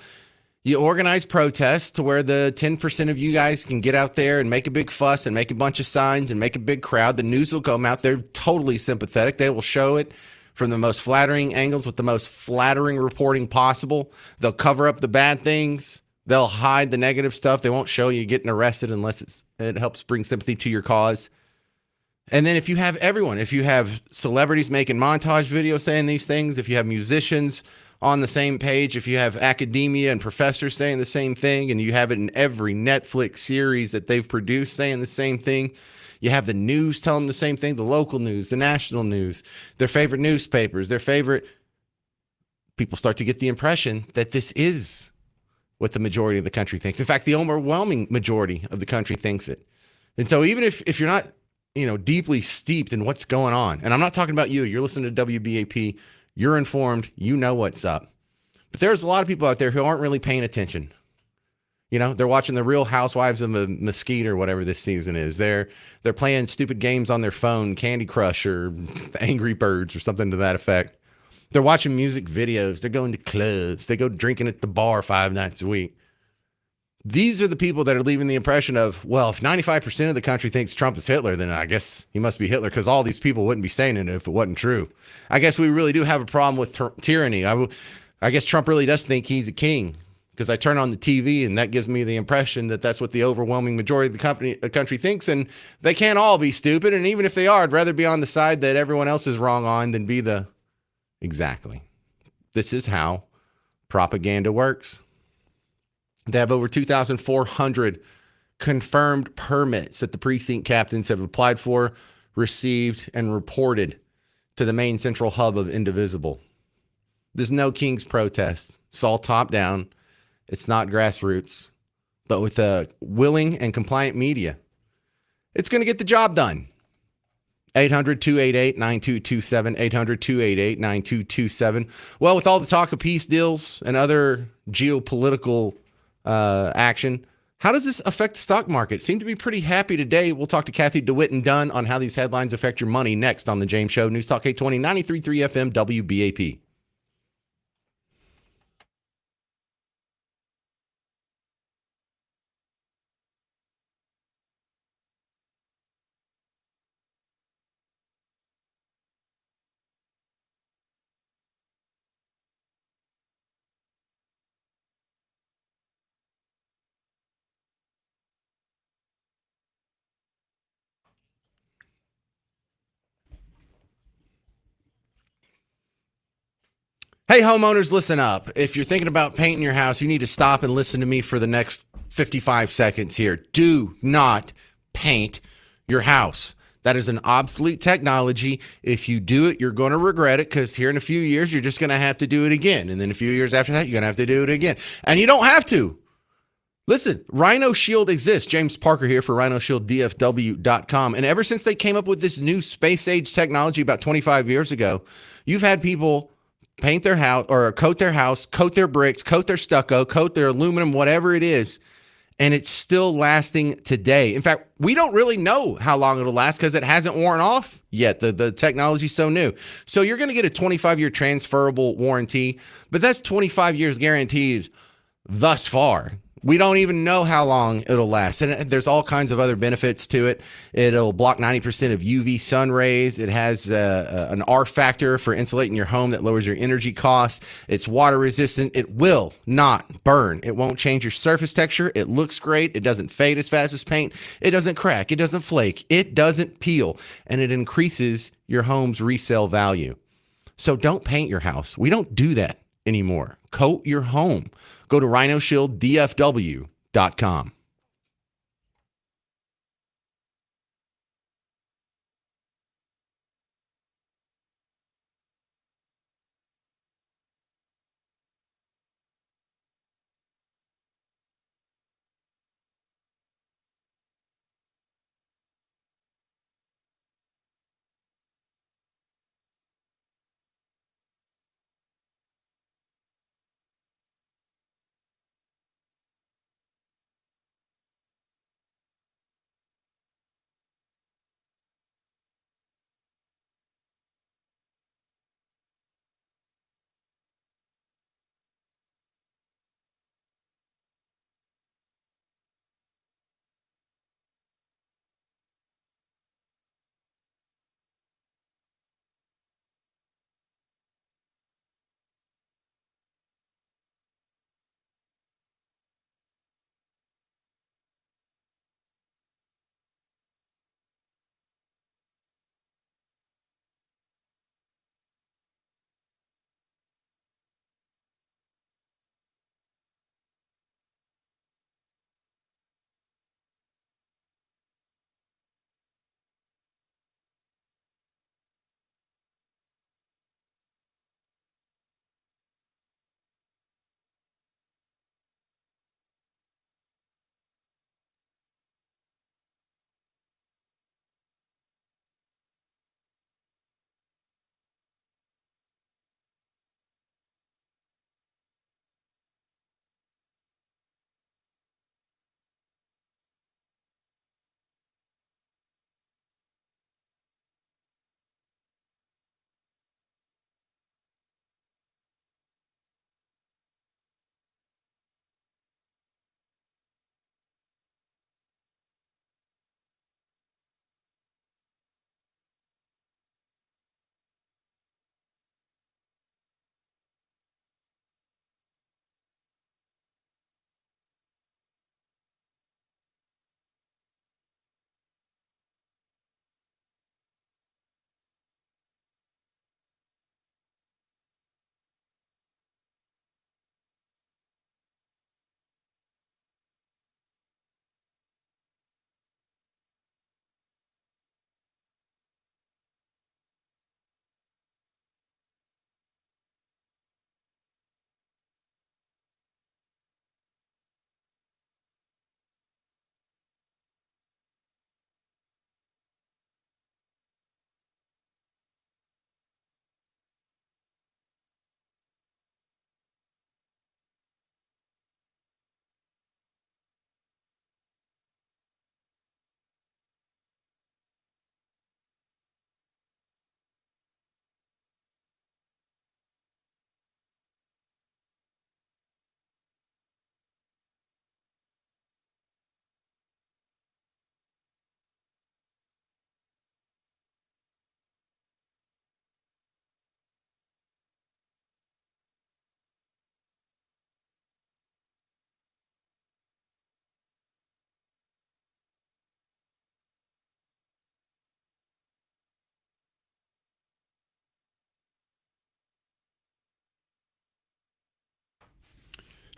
you organize protests to where the 10% of you guys can get out there and make a big fuss and make a bunch of signs and make a big crowd. The news will come out. They're totally sympathetic. They will show it from the most flattering angles with the most flattering reporting possible. They'll cover up the bad things. They'll hide the negative stuff. They won't show you getting arrested unless it helps bring sympathy to your cause. And then if you have everyone, if you have celebrities making montage videos saying these things, if you have musicians on the same page, if you have academia and professors saying the same thing, and you have it in every Netflix series that they've produced saying the same thing, you have the news telling the same thing, the local news, the national news, their favorite newspapers, their favorite, people start to get the impression that this is what the majority of the country thinks. In fact, the overwhelming majority of the country thinks it. And so even if you're not, deeply steeped in what's going on, and I'm not talking about you're listening to WBAP, you're informed, you know what's up. But there's a lot of people out there who aren't really paying attention. They're watching the Real Housewives of Mesquite or whatever this season is. They're playing stupid games on their phone, Candy Crush or Angry Birds or something to that effect. They're watching music videos. They're going to clubs. They go drinking at the bar 5 nights a week. These are the people that are leaving the impression of, well, if 95% of the country thinks Trump is Hitler, then I guess he must be Hitler because all these people wouldn't be saying it if it wasn't true. I guess we really do have a problem with tyranny. I guess Trump really does think he's a king because I turn on the TV and that gives me the impression that that's what the overwhelming majority of the country thinks, and they can't all be stupid. And even if they are, I'd rather be on the side that everyone else is wrong on than be the... Exactly. This is how propaganda works. They have over 2,400 confirmed permits that the precinct captains have applied for, received, and reported to the main central hub of Indivisible. There's no King's protest. It's all top down. It's not grassroots. But with a willing and compliant media, it's going to get the job done. 800-288-9227, 800-288-9227. Well, with all the talk of peace deals and other geopolitical action, how does this affect the stock market? Seem to be pretty happy today. We'll talk to Kathy DeWitt and Dunn on how these headlines affect your money next on The James Show. News Talk 820, 93.3 FM, WBAP. Hey, homeowners, listen up. If you're thinking about painting your house, you need to stop and listen to me for the next 55 seconds here. Do not paint your house. That is an obsolete technology. If you do it, you're going to regret it because here in a few years, you're just going to have to do it again. And then a few years after that, you're going to have to do it again. And you don't have to. Listen, Rhino Shield exists. James Parker here for rhinoshielddfw.com. And ever since they came up with this new space age technology about 25 years ago, you've had people paint their house or coat their house, coat their bricks, coat their stucco, coat their aluminum, whatever it is, and it's still lasting today. In fact, we don't really know how long it'll last because it hasn't worn off yet. The technology's so new. So you're going to get a 25-year transferable warranty, but that's 25 years guaranteed thus far. We don't even know how long it'll last. And there's all kinds of other benefits to it. It'll block 90% of UV sun rays. It has an R factor for insulating your home that lowers your energy costs. It's water resistant. It will not burn. It won't change your surface texture. It looks great. It doesn't fade as fast as paint. It doesn't crack. It doesn't flake. It doesn't peel. And it increases your home's resale value. So don't paint your house. We don't do that anymore. Coat your home. Go to rhinoshielddfw.com.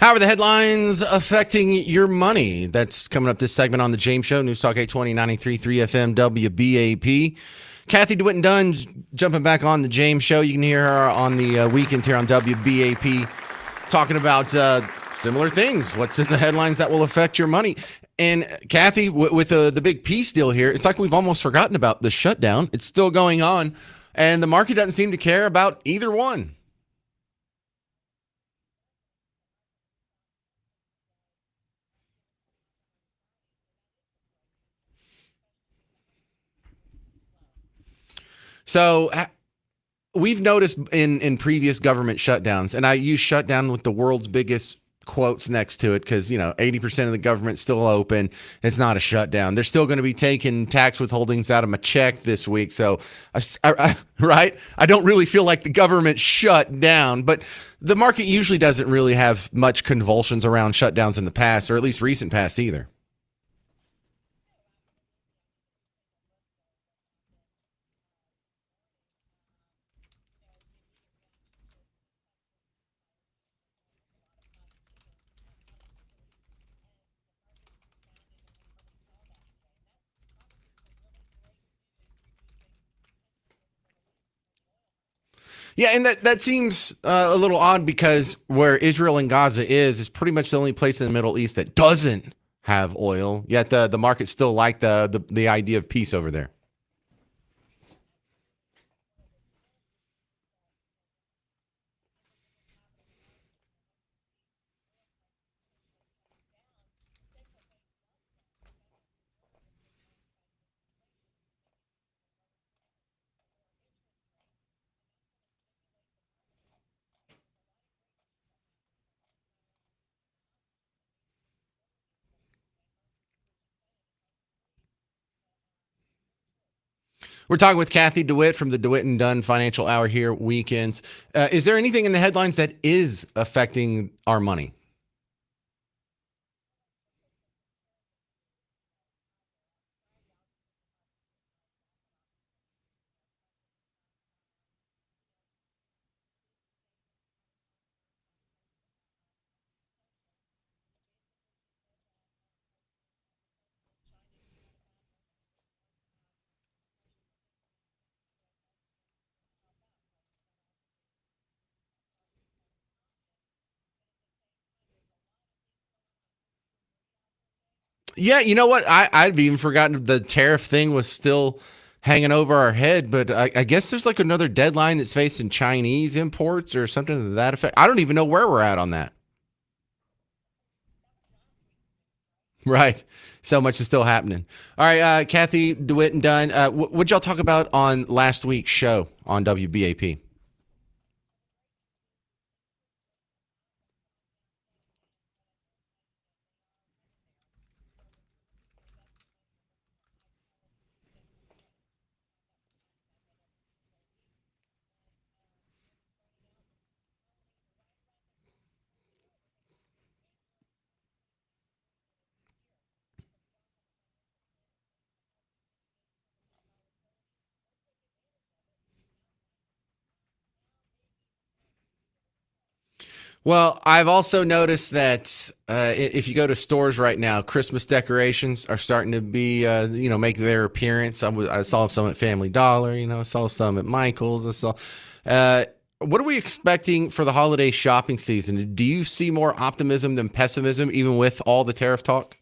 How are the headlines affecting your money? That's coming up this segment on the James Show, News Talk 820, 93.3 FM, WBAP. Kathy DeWitt and Dunn jumping back on the James Show. You can hear her on the weekends here on WBAP talking about similar things. What's in the headlines that will affect your money? And Kathy, with the big peace deal here, it's like we've almost forgotten about the shutdown. It's still going on, and the market doesn't seem to care about either one. So we've noticed in previous government shutdowns, and I use shutdown with the world's biggest quotes next to it because, 80% of the government's still open. It's not a shutdown. They're still going to be taking tax withholdings out of my check this week. So, right? I don't really feel like the government shut down, but the market usually doesn't really have much convulsions around shutdowns in the past, or at least recent past either. Yeah, and that seems a little odd because where Israel and Gaza is pretty much the only place in the Middle East that doesn't have oil. Yet the market still like the idea of peace over there. We're talking with Kathy DeWitt from the DeWitt and Dunn Financial Hour here weekends. Is there anything in the headlines that is affecting our money? Yeah, you know what? I've even forgotten the tariff thing was still hanging over our head, but I guess there's like another deadline that's facing Chinese imports or something to that effect. I don't even know where we're at on that. Right. So much is still happening. All right, Kathy DeWitt and Dunn, what'd y'all talk about on last week's show on WBAP? Well, I've also noticed that if you go to stores right now, Christmas decorations are starting to be, make their appearance. I saw some at Family Dollar, I saw some at Michael's. What are we expecting for the holiday shopping season? Do you see more optimism than pessimism, even with all the tariff talk?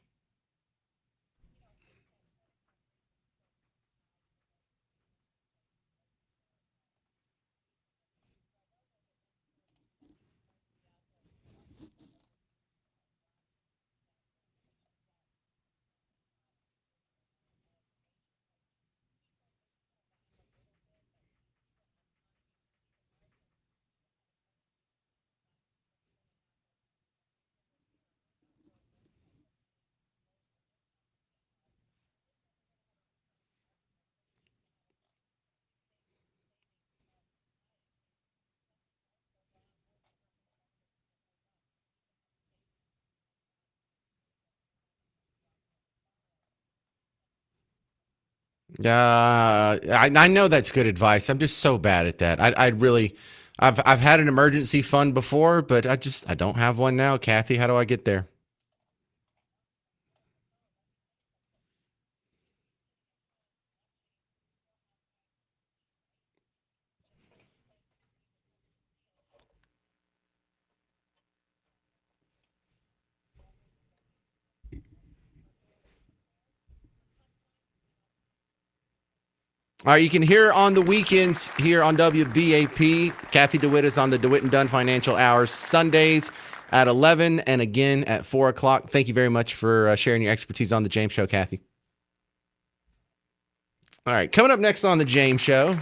I know that's good advice. I'm just so bad at that. I really, I've had an emergency fund before, but I don't have one now. Kathy, how do I get there? All right, you can hear on the weekends here on WBAP. Kathy DeWitt is on the DeWitt and Dunn Financial Hours Sundays at 11 and again at 4 o'clock. Thank you very much for sharing your expertise on the James Show, Kathy. All right, coming up next on the James Show.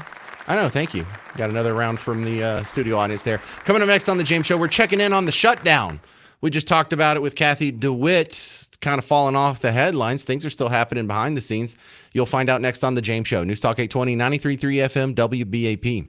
I know, thank you. Got another round from the studio audience there. Coming up next on the James Show, we're checking in on the shutdown. We just talked about it with Kathy DeWitt. Kind of falling off the headlines. Things are still happening behind the scenes. You'll find out next on the James Show. News Talk 820, 93.3 FM, WBAP.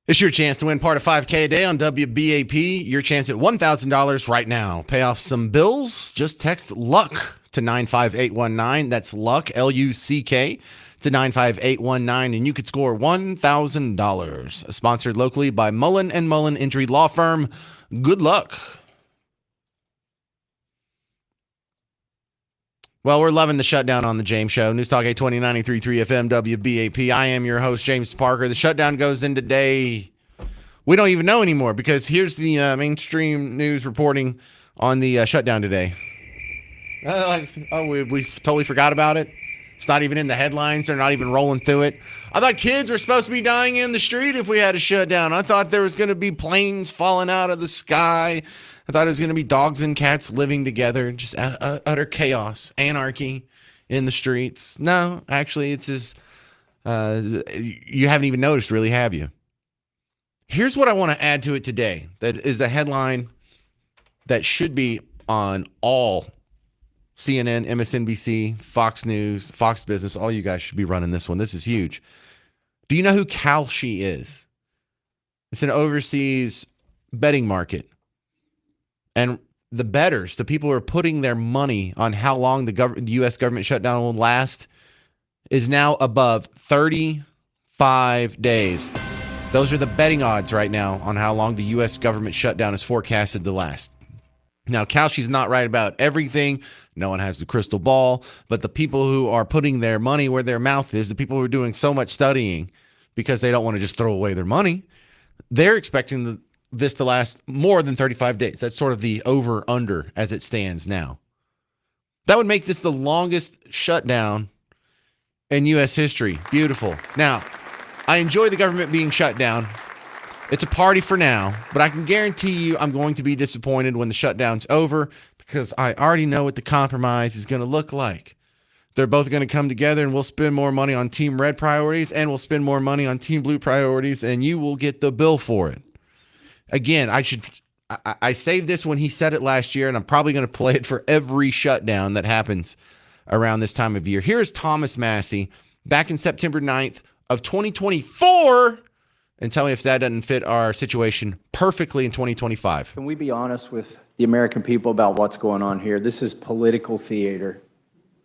It's your chance to win part of 5K a day on WBAP. Your chance at $1,000 right now. Pay off some bills. Just text LUCK to 95819. That's LUCK, L-U-C-K, to 95819, and you could score $1,000. Sponsored locally by Mullen & Mullen Injury Law Firm. Good luck. Well, we're loving the shutdown on the James Show. News Talk 820 93.3 FM WBAP. I am your host, James Parker. The shutdown goes in today. We don't even know anymore because here's the mainstream news reporting on the shutdown today. We totally forgot about it. It's not even in the headlines. They're not even rolling through it. I thought kids were supposed to be dying in the street if we had a shutdown. I thought there was going to be planes falling out of the sky. I thought it was going to be dogs and cats living together, just utter chaos, anarchy in the streets. No, actually, it's just, you haven't even noticed, really, have you? Here's what I want to add to it today. That is a headline that should be on all CNN, MSNBC, Fox News, Fox Business. All you guys should be running this one. This is huge. Do you know who Kalshi is? It's an overseas betting market. And the bettors, the people who are putting their money on how long the U.S. government shutdown will last, is now above 35 days. Those are the betting odds right now on how long the U.S. government shutdown is forecasted to last. Now, Kalshi's not right about everything. No one has the crystal ball. But the people who are putting their money where their mouth is, the people who are doing so much studying because they don't want to just throw away their money, they're expecting this to last more than 35 days. That's sort of the over-under as it stands now. That would make this the longest shutdown in U.S. history. Beautiful. Now, I enjoy the government being shut down. It's a party for now, but I can guarantee you I'm going to be disappointed when the shutdown's over because I already know what the compromise is going to look like. They're both going to come together and we'll spend more money on Team Red priorities and we'll spend more money on Team Blue priorities and you will get the bill for it. Again, I saved this when he said it last year, and I'm probably going to play it for every shutdown that happens around this time of year. Here's Thomas Massey back in September 9th of 2024, and tell me if that doesn't fit our situation perfectly in 2025. Can we be honest with the American people about what's going on here? This is political theater.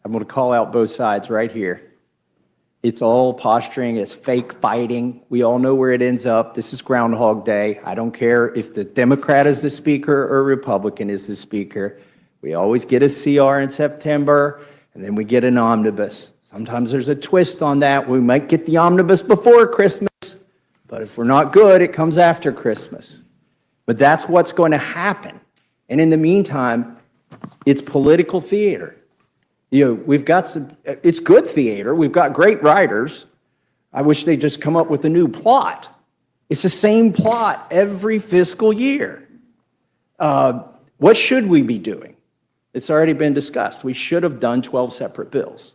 I'm going to call out both sides right here. It's all posturing. It's fake fighting. We all know where it ends up. This is Groundhog Day. I don't care if the Democrat is the speaker or Republican is the speaker. We always get a CR in September, and then we get an omnibus. Sometimes there's a twist on that. We might get the omnibus before Christmas, but if we're not good, it comes after Christmas. But that's what's going to happen. And in the meantime, it's political theater. You know, we've got it's good theater. We've got great writers. I wish they'd just come up with a new plot. It's the same plot every fiscal year. What should we be doing? It's already been discussed. We should have done 12 separate bills.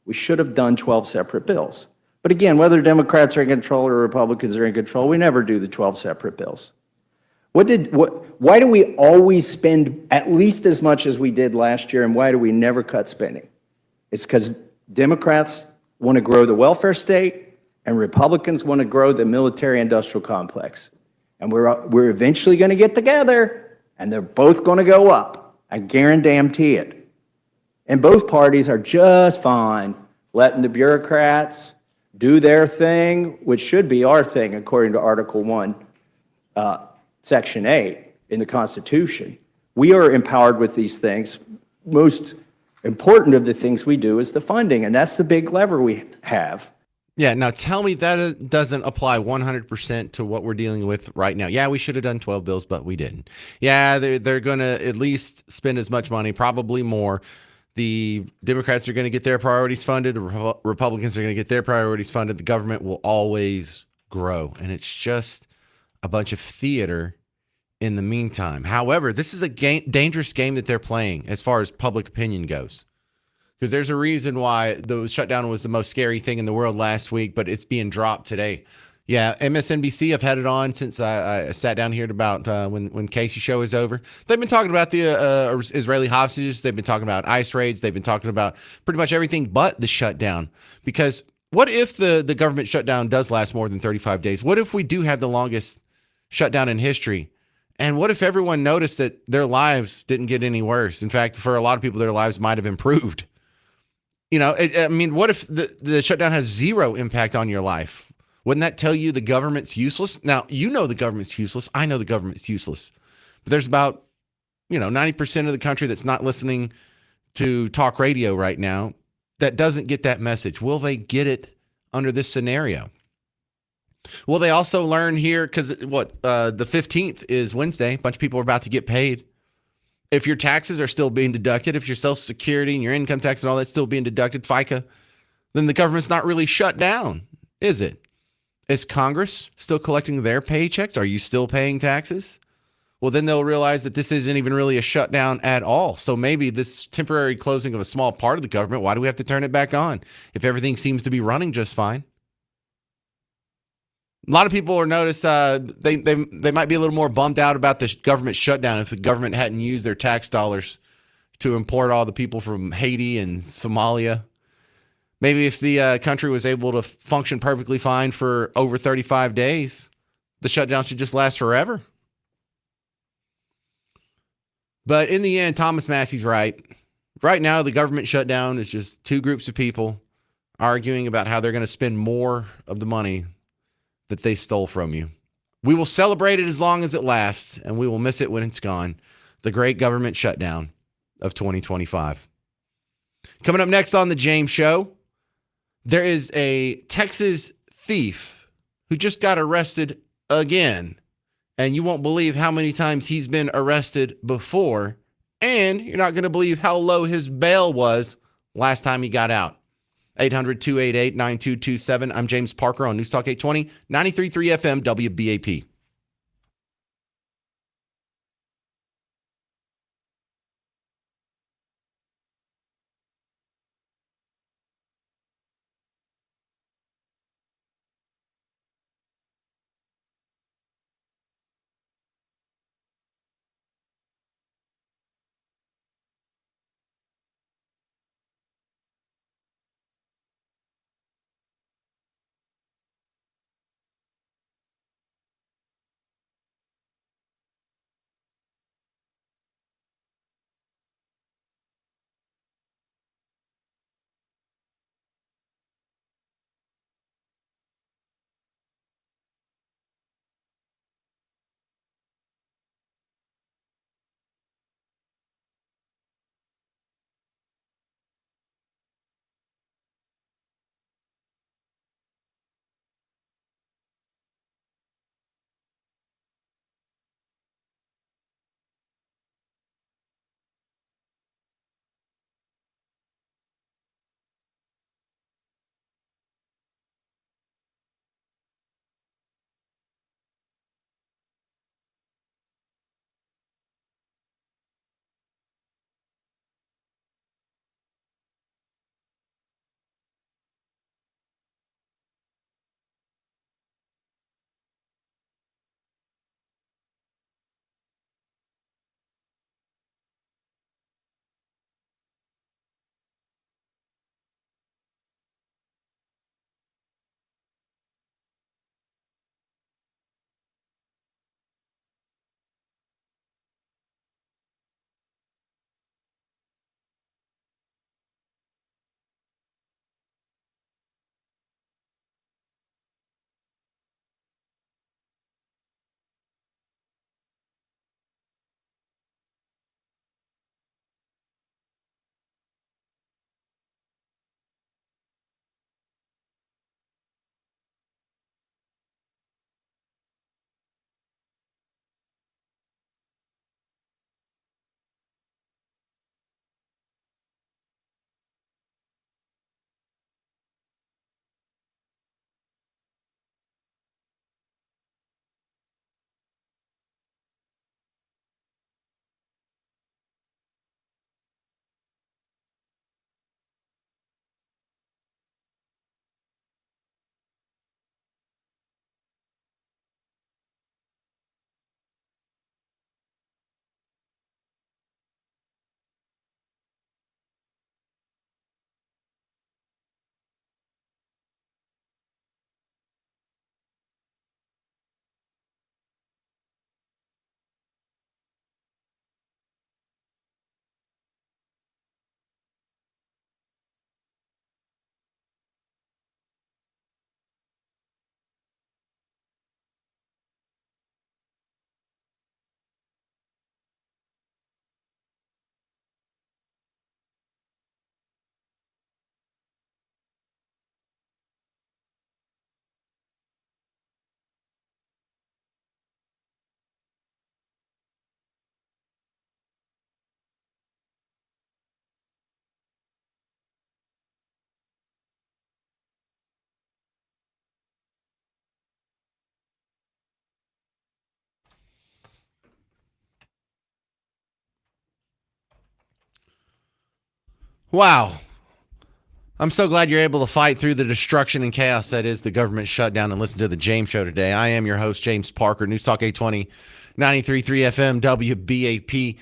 We should have done 12 separate bills. But again, whether Democrats are in control or Republicans are in control, we never do the 12 separate bills. Why do we always spend at least as much as we did last year, and why do we never cut spending? It's because Democrats want to grow the welfare state, and Republicans want to grow the military-industrial complex. And we're eventually going to get together, and they're both going to go up. I guarantee it. And both parties are just fine letting the bureaucrats do their thing, which should be our thing, according to Article 1. Section 8 in the Constitution. We are empowered with these things. Most important of the things we do is the funding, and that's the big lever we have. Yeah, now tell me that doesn't apply 100% to what we're dealing with right now. Yeah, we should have done 12 bills, but we didn't. Yeah, they're going to at least spend as much money, probably more. The Democrats are going to get their priorities funded. The Republicans are going to get their priorities funded. The government will always grow, and it's just a bunch of theater in the meantime. However, this is a dangerous game that they're playing as far as public opinion goes. Because there's a reason why the shutdown was the most scary thing in the world last week, but it's being dropped today. Yeah, MSNBC, I've had it on since I sat down here at about when Casey's show is over. They've been talking about the Israeli hostages. They've been talking about ICE raids. They've been talking about pretty much everything but the shutdown. Because What if the government shutdown does last more than 35 days? What if we do have the longest shutdown in history? And what if everyone noticed that their lives didn't get any worse? In fact, for a lot of people, their lives might have improved. I mean, what if the shutdown has zero impact on your life? Wouldn't that tell you the government's useless? Now, the government's useless. I know the government's useless. But there's about, 90% of the country that's not listening to talk radio right now that doesn't get that message. Will they get it under this scenario? Will they also learn here? Because the 15th is Wednesday. A bunch of people are about to get paid. If your taxes are still being deducted, if your Social Security and your income tax and all that's still being deducted, FICA, then the government's not really shut down, is it? Is Congress still collecting their paychecks? Are you still paying taxes? Well, then they'll realize that this isn't even really a shutdown at all. So maybe this temporary closing of a small part of the government, why do we have to turn it back on if everything seems to be running just fine? A lot of people are notice they might be a little more bummed out about the government shutdown if the government hadn't used their tax dollars to import all the people from Haiti and Somalia. Maybe if the country was able to function perfectly fine for over 35 days, the shutdown should just last forever. But in the end, Thomas Massey's right. Right now, the government shutdown is just two groups of people arguing about how they're going to spend more of the money that they stole from you. We will celebrate it as long as it lasts, and we will miss it when it's gone. The great government shutdown of 2025. Coming up next on The James Show, there is a Texas thief who just got arrested again. And you won't believe how many times he's been arrested before. And you're not going to believe how low his bail was last time he got out. 800-288-9227. I'm James Parker on News Talk 820, 93.3 FM, WBAP. Wow. I'm so glad you're able to fight through the destruction and chaos that is the government shutdown and listen to the James Show today. I am your host, James Parker, News Talk 820, 93.3 FM, WBAP.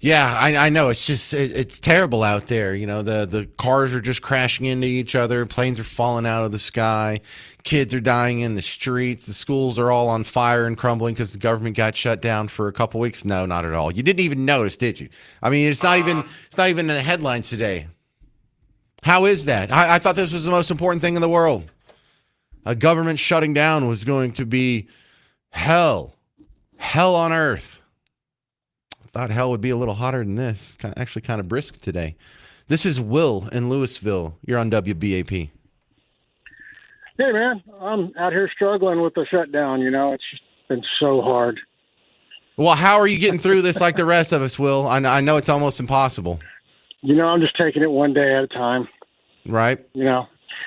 Yeah, I know. It's just, it's terrible out there. You know, the cars are just crashing into each other. Planes are falling out of the sky. Kids are dying in the streets. The schools are all on fire and crumbling because the government got shut down for a couple weeks. No, not at all. You didn't even notice, did you? I mean, it's not even in the headlines today. How is that? I thought this was the most important thing in the world. A government shutting down was going to be hell on earth. I thought hell would be a little hotter than this. Actually kind of brisk today. This is Will in Louisville. You're on WBAP. Hey, man, I'm out here struggling with the shutdown. You know, it's just been so hard. Well, how are you getting through this like the rest of us, Will? I know it's almost impossible. You know, I'm just taking it one day at a time. Right. You know,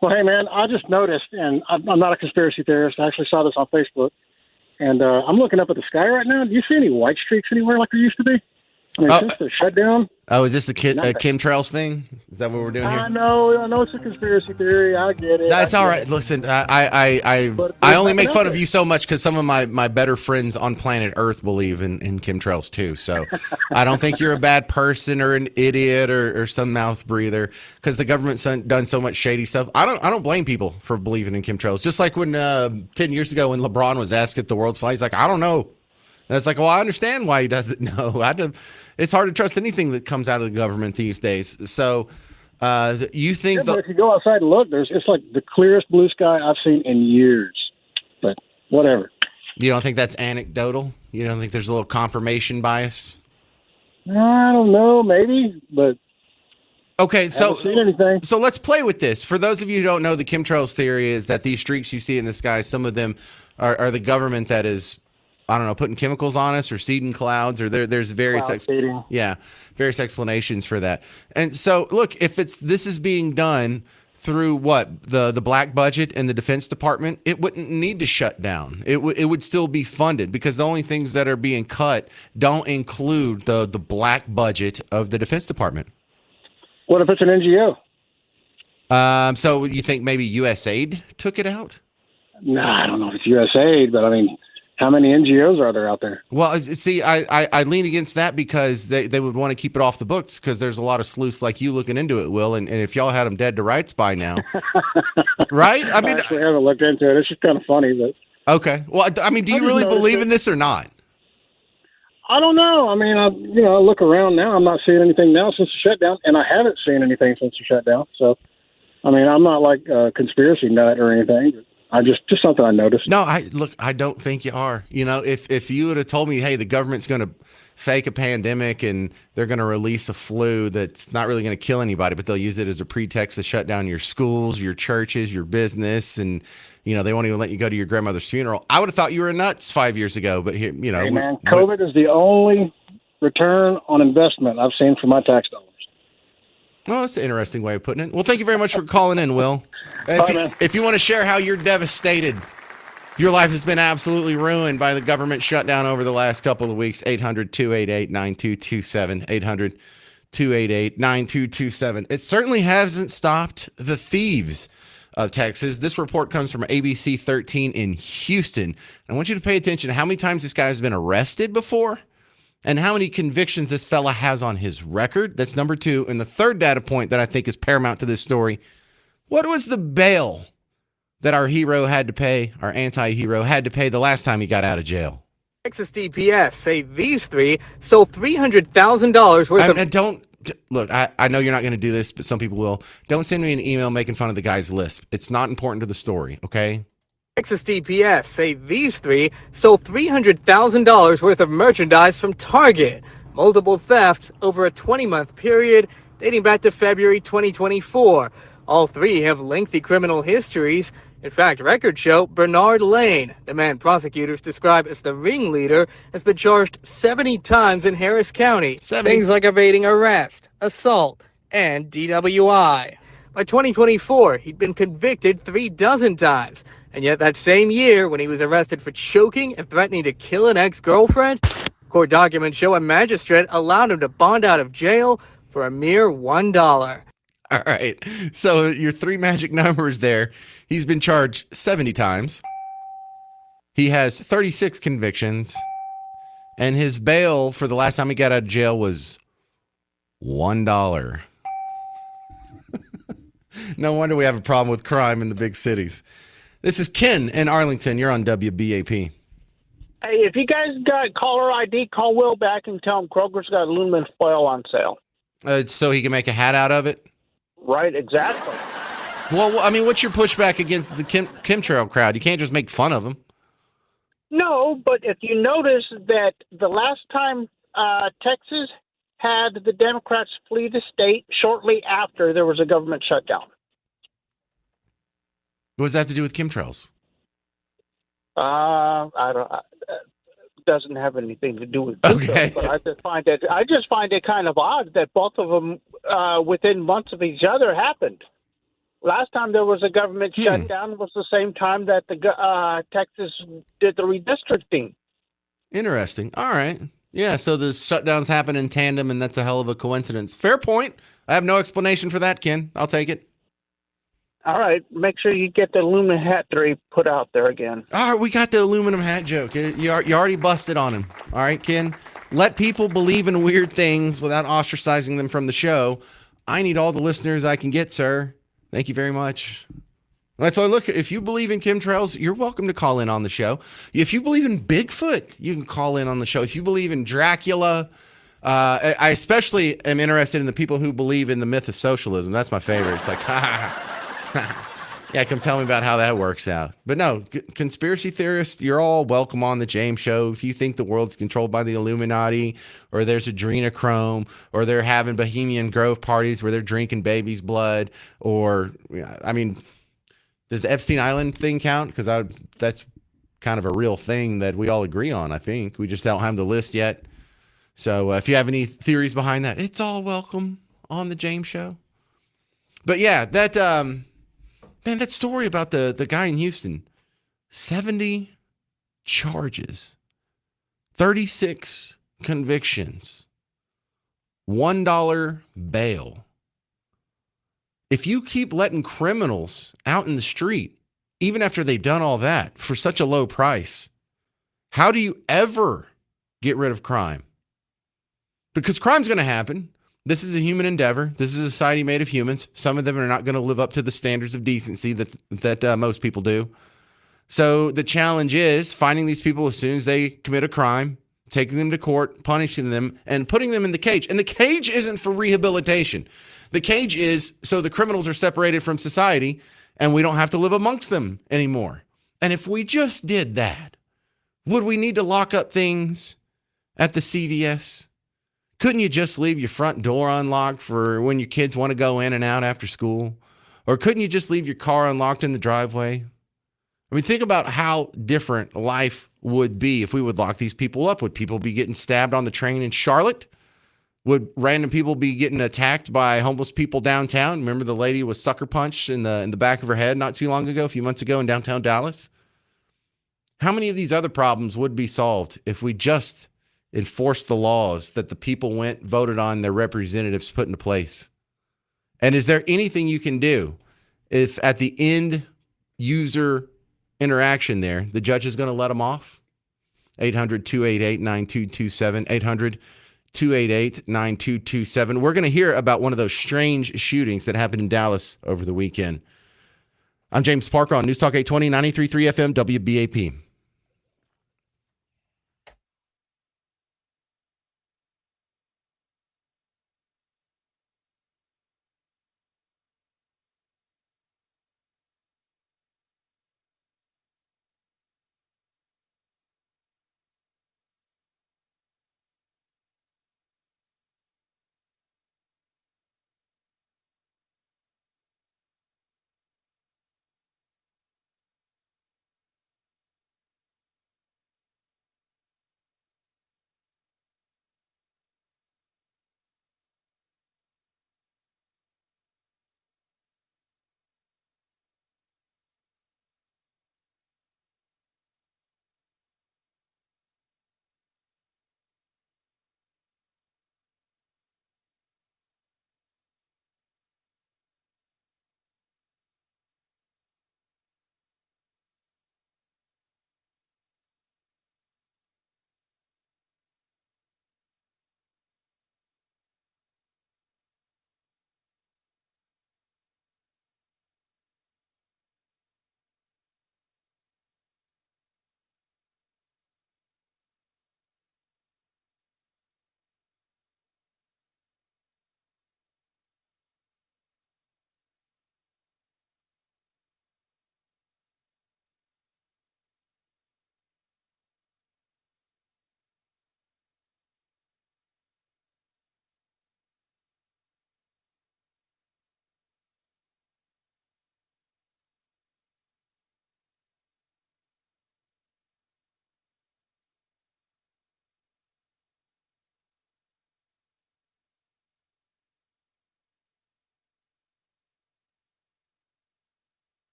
well, hey, man, I just noticed, and I'm not a conspiracy theorist. I actually saw this on Facebook, and I'm looking up at the sky right now. Do you see any white streaks anywhere like there used to be? I mean, since the shutdown. Oh, is this the chemtrails thing? Is that what we're doing here? I know it's a conspiracy theory. I get it. That's all right. Listen, I only make fun of you so much because some of my better friends on planet Earth believe in chemtrails too. So I don't think you're a bad person or an idiot or some mouth breather because the government's done so much shady stuff. I don't blame people for believing in chemtrails. Just like when 10 years ago when LeBron was asked if the world's flat, he's like, I don't know. And it's like, well, I understand why he doesn't know. It's hard to trust anything that comes out of the government these days. So you think but if you go outside and look, it's like the clearest blue sky I've seen in years. But whatever. You don't think that's anecdotal? You don't think there's a little confirmation bias? I don't know, maybe, but okay. So haven't seen anything. So let's play with this. For those of you who don't know, the chemtrails theory is that these streaks you see in the sky, some of them are the government that is, I don't know, putting chemicals on us or seeding clouds, or there's various various explanations for that. And so, look, if this is being done through what the black budget and the Defense Department, it wouldn't need to shut down. It would still be funded because the only things that are being cut don't include the black budget of the Defense Department. What if it's an NGO? So you think maybe USAID took it out? No, I don't know if it's USAID, but I mean, how many NGOs are there out there? Well, see, I lean against that because they would want to keep it off the books because there's a lot of sleuths like you looking into it, Will, and if y'all had them dead to rights by now, right? I mean, I actually haven't looked into it. It's just kind of funny, but okay. Well, I mean, do you really believe in this or not? I don't know. I mean, I look around now. I'm not seeing anything now since the shutdown, and I haven't seen anything since the shutdown. So, I mean, I'm not like a conspiracy nut or anything. But I just something I noticed. No, I don't think you are. You know, if you would have told me, hey, the government's going to fake a pandemic and they're going to release a flu that's not really going to kill anybody, but they'll use it as a pretext to shut down your schools, your churches, your business, and they won't even let you go to your grandmother's funeral. I would have thought you were nuts 5 years ago, but here, hey, man, COVID is the only return on investment I've seen for my tax dollars. Oh, that's an interesting way of putting it. Well, thank you very much for calling in, Will. If you want to share how you're devastated, your life has been absolutely ruined by the government shutdown over the last couple of weeks, 800-288-9227, 800-288-9227. It certainly hasn't stopped the thieves of Texas. This report comes from ABC 13 in Houston. I want you to pay attention to how many times this guy has been arrested before and how many convictions this fella has on his record. That's number two. And the third data point that I think is paramount to this story, what was the bail that our hero had to pay, our anti-hero had to pay the last time he got out of jail? Texas DPS say these three stole $300,000 worth of... And don't, look, I know you're not going to do this, but some people will. Don't send me an email making fun of the guy's lisp. It's not important to the story, okay? Texas DPS say these three stole $300,000 worth of merchandise from Target. Multiple thefts over a 20-month period dating back to February 2024. All three have lengthy criminal histories. In fact, records show Bernard Lane, the man prosecutors describe as the ringleader, has been charged 70 times in Harris County. 70. Things like evading arrest, assault, and DWI. By 2024, he'd been convicted 36 times. And yet that same year, when he was arrested for choking and threatening to kill an ex-girlfriend, court documents show a magistrate allowed him to bond out of jail for a mere $1. All right. So your three magic numbers there. He's been charged 70 times. He has 36 convictions. And his bail for the last time he got out of jail was $1. No wonder we have a problem with crime in the big cities. This is Ken in Arlington. You're on WBAP. Hey, if you guys got caller ID, call Will back and tell him Kroger's got aluminum foil on sale. So he can make a hat out of it? Right, exactly. Well, I mean, what's your pushback against the chemtrail crowd? You can't just make fun of them. No, but if you notice that the last time Texas had the Democrats flee the state shortly after there was a government shutdown. What does that have to do with chemtrails? I don't. Doesn't have anything to do with okay. But I just find it kind of odd that both of them within months of each other happened. Last time there was a government shutdown was the same time that the Texas did the redistricting. Interesting. All right. Yeah, so the shutdowns happen in tandem, and that's a hell of a coincidence. Fair point. I have no explanation for that, Ken. I'll take it. All right. Make sure you get the aluminum hat that put out there again. All right, we got the aluminum hat joke. You already busted on him. All right, Ken. Let people believe in weird things without ostracizing them from the show. I need all the listeners I can get, sir. Thank you very much. That's why, look, if you believe in chemtrails, you're welcome to call in on the show. If you believe in Bigfoot, you can call in on the show. If you believe in Dracula, I especially am interested in the people who believe in the myth of socialism. That's my favorite. It's like, yeah, come tell me about how that works out. But no, conspiracy theorists, you're all welcome on the James Show. If you think the world's controlled by the Illuminati, or there's adrenochrome, or they're having Bohemian Grove parties where they're drinking baby's blood, or, I mean, does the Epstein Island thing count? Because that's kind of a real thing that we all agree on, I think. We just don't have the list yet. So if you have any theories behind that, it's all welcome on the James Show. But yeah, that that story about the guy in Houston, 70 charges, 36 convictions, $1 bail. If you keep letting criminals out in the street, even after they've done all that for such a low price, how do you ever get rid of crime? Because crime's going to happen. This is a human endeavor. This is a society made of humans. Some of them are not going to live up to the standards of decency that most people do. So the challenge is finding these people as soon as they commit a crime, taking them to court, punishing them, and putting them in the cage. And the cage isn't for rehabilitation. The cage is so the criminals are separated from society and we don't have to live amongst them anymore. And if we just did that, would we need to lock up things at the CVS? Couldn't you just leave your front door unlocked for when your kids want to go in and out after school? Or couldn't you just leave your car unlocked in the driveway? I mean, think about how different life would be if we would lock these people up. Would people be getting stabbed on the train in Charlotte? Would random people be getting attacked by homeless people downtown? Remember the lady was sucker punched in the back of her head not too long ago, a few months ago in downtown Dallas? How many of these other problems would be solved if we just enforced the laws that the people voted on their representatives put into place? And is there anything you can do if at the end user interaction there, the judge is going to let them off? 800-288-9227, 800-288-9227. We're going to hear about one of those strange shootings that happened in Dallas over the weekend. I'm James Parker on News Talk 820, 93.3 FM, WBAP.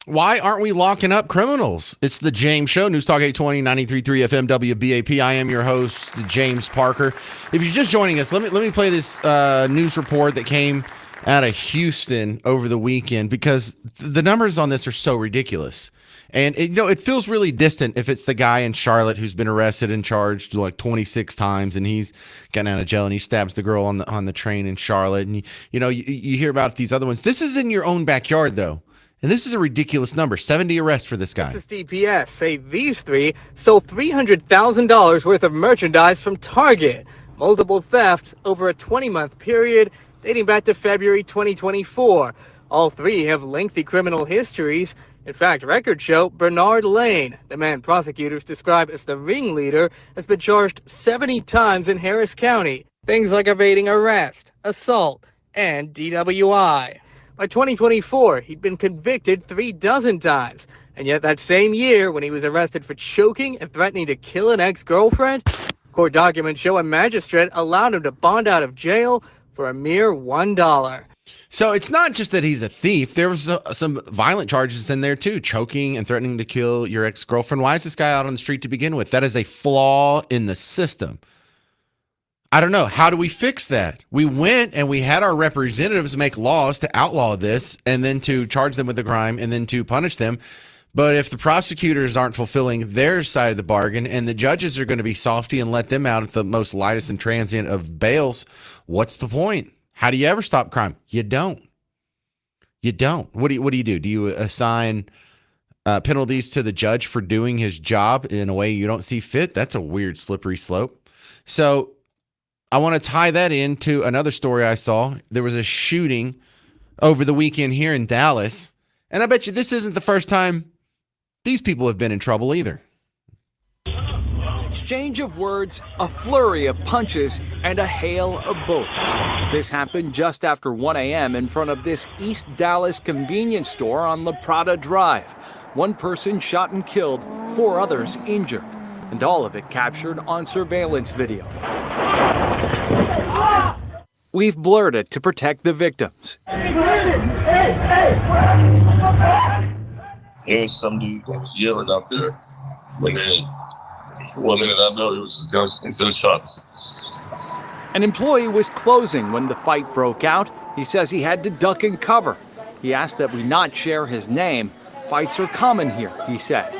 Why aren't we locking up criminals? It's the James Show, News Talk 820, 93.3 FM WBAP. I am your host, James Parker. If you're just joining us, let me play this news report that came out of Houston over the weekend, because the numbers on this are so ridiculous. And it feels really distant if it's the guy in Charlotte who's been arrested and charged like 26 times, and he's gotten out of jail and he stabs the girl on the train in Charlotte. And you hear about these other ones. This is in your own backyard though. And this is a ridiculous number, 70 arrests for this guy. Texas DPS say these three stole $300,000 worth of merchandise from Target. Multiple thefts over a 20-month period dating back to February 2024. All three have lengthy criminal histories. In fact, records show Bernard Lane, the man prosecutors describe as the ringleader, has been charged 70 times in Harris County. Things like evading arrest, assault, and DWI. By 2024, he'd been convicted 36 times. And yet that same year, when he was arrested for choking and threatening to kill an ex-girlfriend, court documents show a magistrate allowed him to bond out of jail for a mere $1. So it's not just that he's a thief. There was some violent charges in there too, choking and threatening to kill your ex-girlfriend. Why is this guy out on the street to begin with? That is a flaw in the system. I don't know. How do we fix that? We went and we had our representatives make laws to outlaw this and then to charge them with the crime and then to punish them. But if the prosecutors aren't fulfilling their side of the bargain and the judges are going to be softy and let them out at the most lightest and transient of bails, what's the point? How do you ever stop crime? You don't. You don't. What do you do? Do you assign penalties to the judge for doing his job in a way you don't see fit? That's a weird, slippery slope. So I want to tie that into another story I saw. There was a shooting over the weekend here in Dallas. And I bet you this isn't the first time these people have been in trouble either. Exchange of words, a flurry of punches, and a hail of bullets. This happened just after 1 a.m. in front of this East Dallas convenience store on La Prada Drive. One person shot and killed, 4 others injured, and all of it captured on surveillance video. We've blurred it to protect the victims. Here's some dude yelling out there. Like, one minute I know it was just gunshots. An employee was closing when the fight broke out. He says he had to duck and cover. He asked that we not share his name. Fights are common here, he said.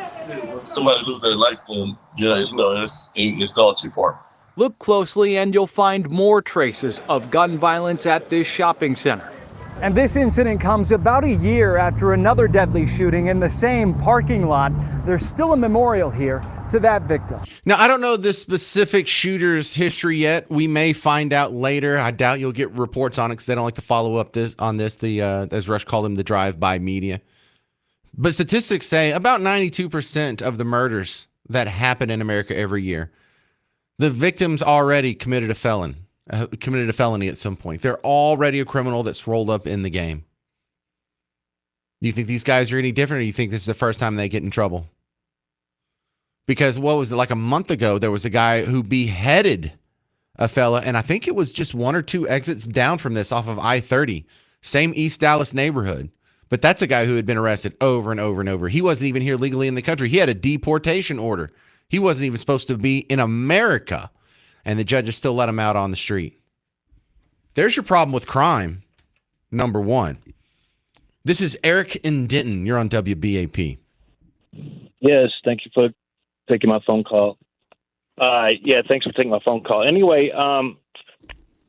Somebody lose their life, and it's not too far. Look closely and you'll find more traces of gun violence at this shopping center. And this incident comes about a year after another deadly shooting in the same parking lot. There's still a memorial here to that victim. Now, I don't know the specific shooter's history yet. We may find out later. I doubt you'll get reports on it because they don't like to follow up on this. As Rush called them, the drive-by media. But statistics say about 92% of the murders that happen in America every year, the victims already committed a felony at some point. They're already a criminal that's rolled up in the game. Do you think these guys are any different, or do you think this is the first time they get in trouble? Because what was it, like a month ago, there was a guy who beheaded a fella, and I think it was just 1 or 2 exits down from this off of I-30, same East Dallas neighborhood. But that's a guy who had been arrested over and over and over. He wasn't even here legally in the country. He had a deportation order. He wasn't even supposed to be in America, and the judges still let him out on the street. There's your problem with crime, number one. This is Eric in Denton. You're on WBAP. Yes, thank you for taking my phone call. Thanks for taking my phone call. Anyway,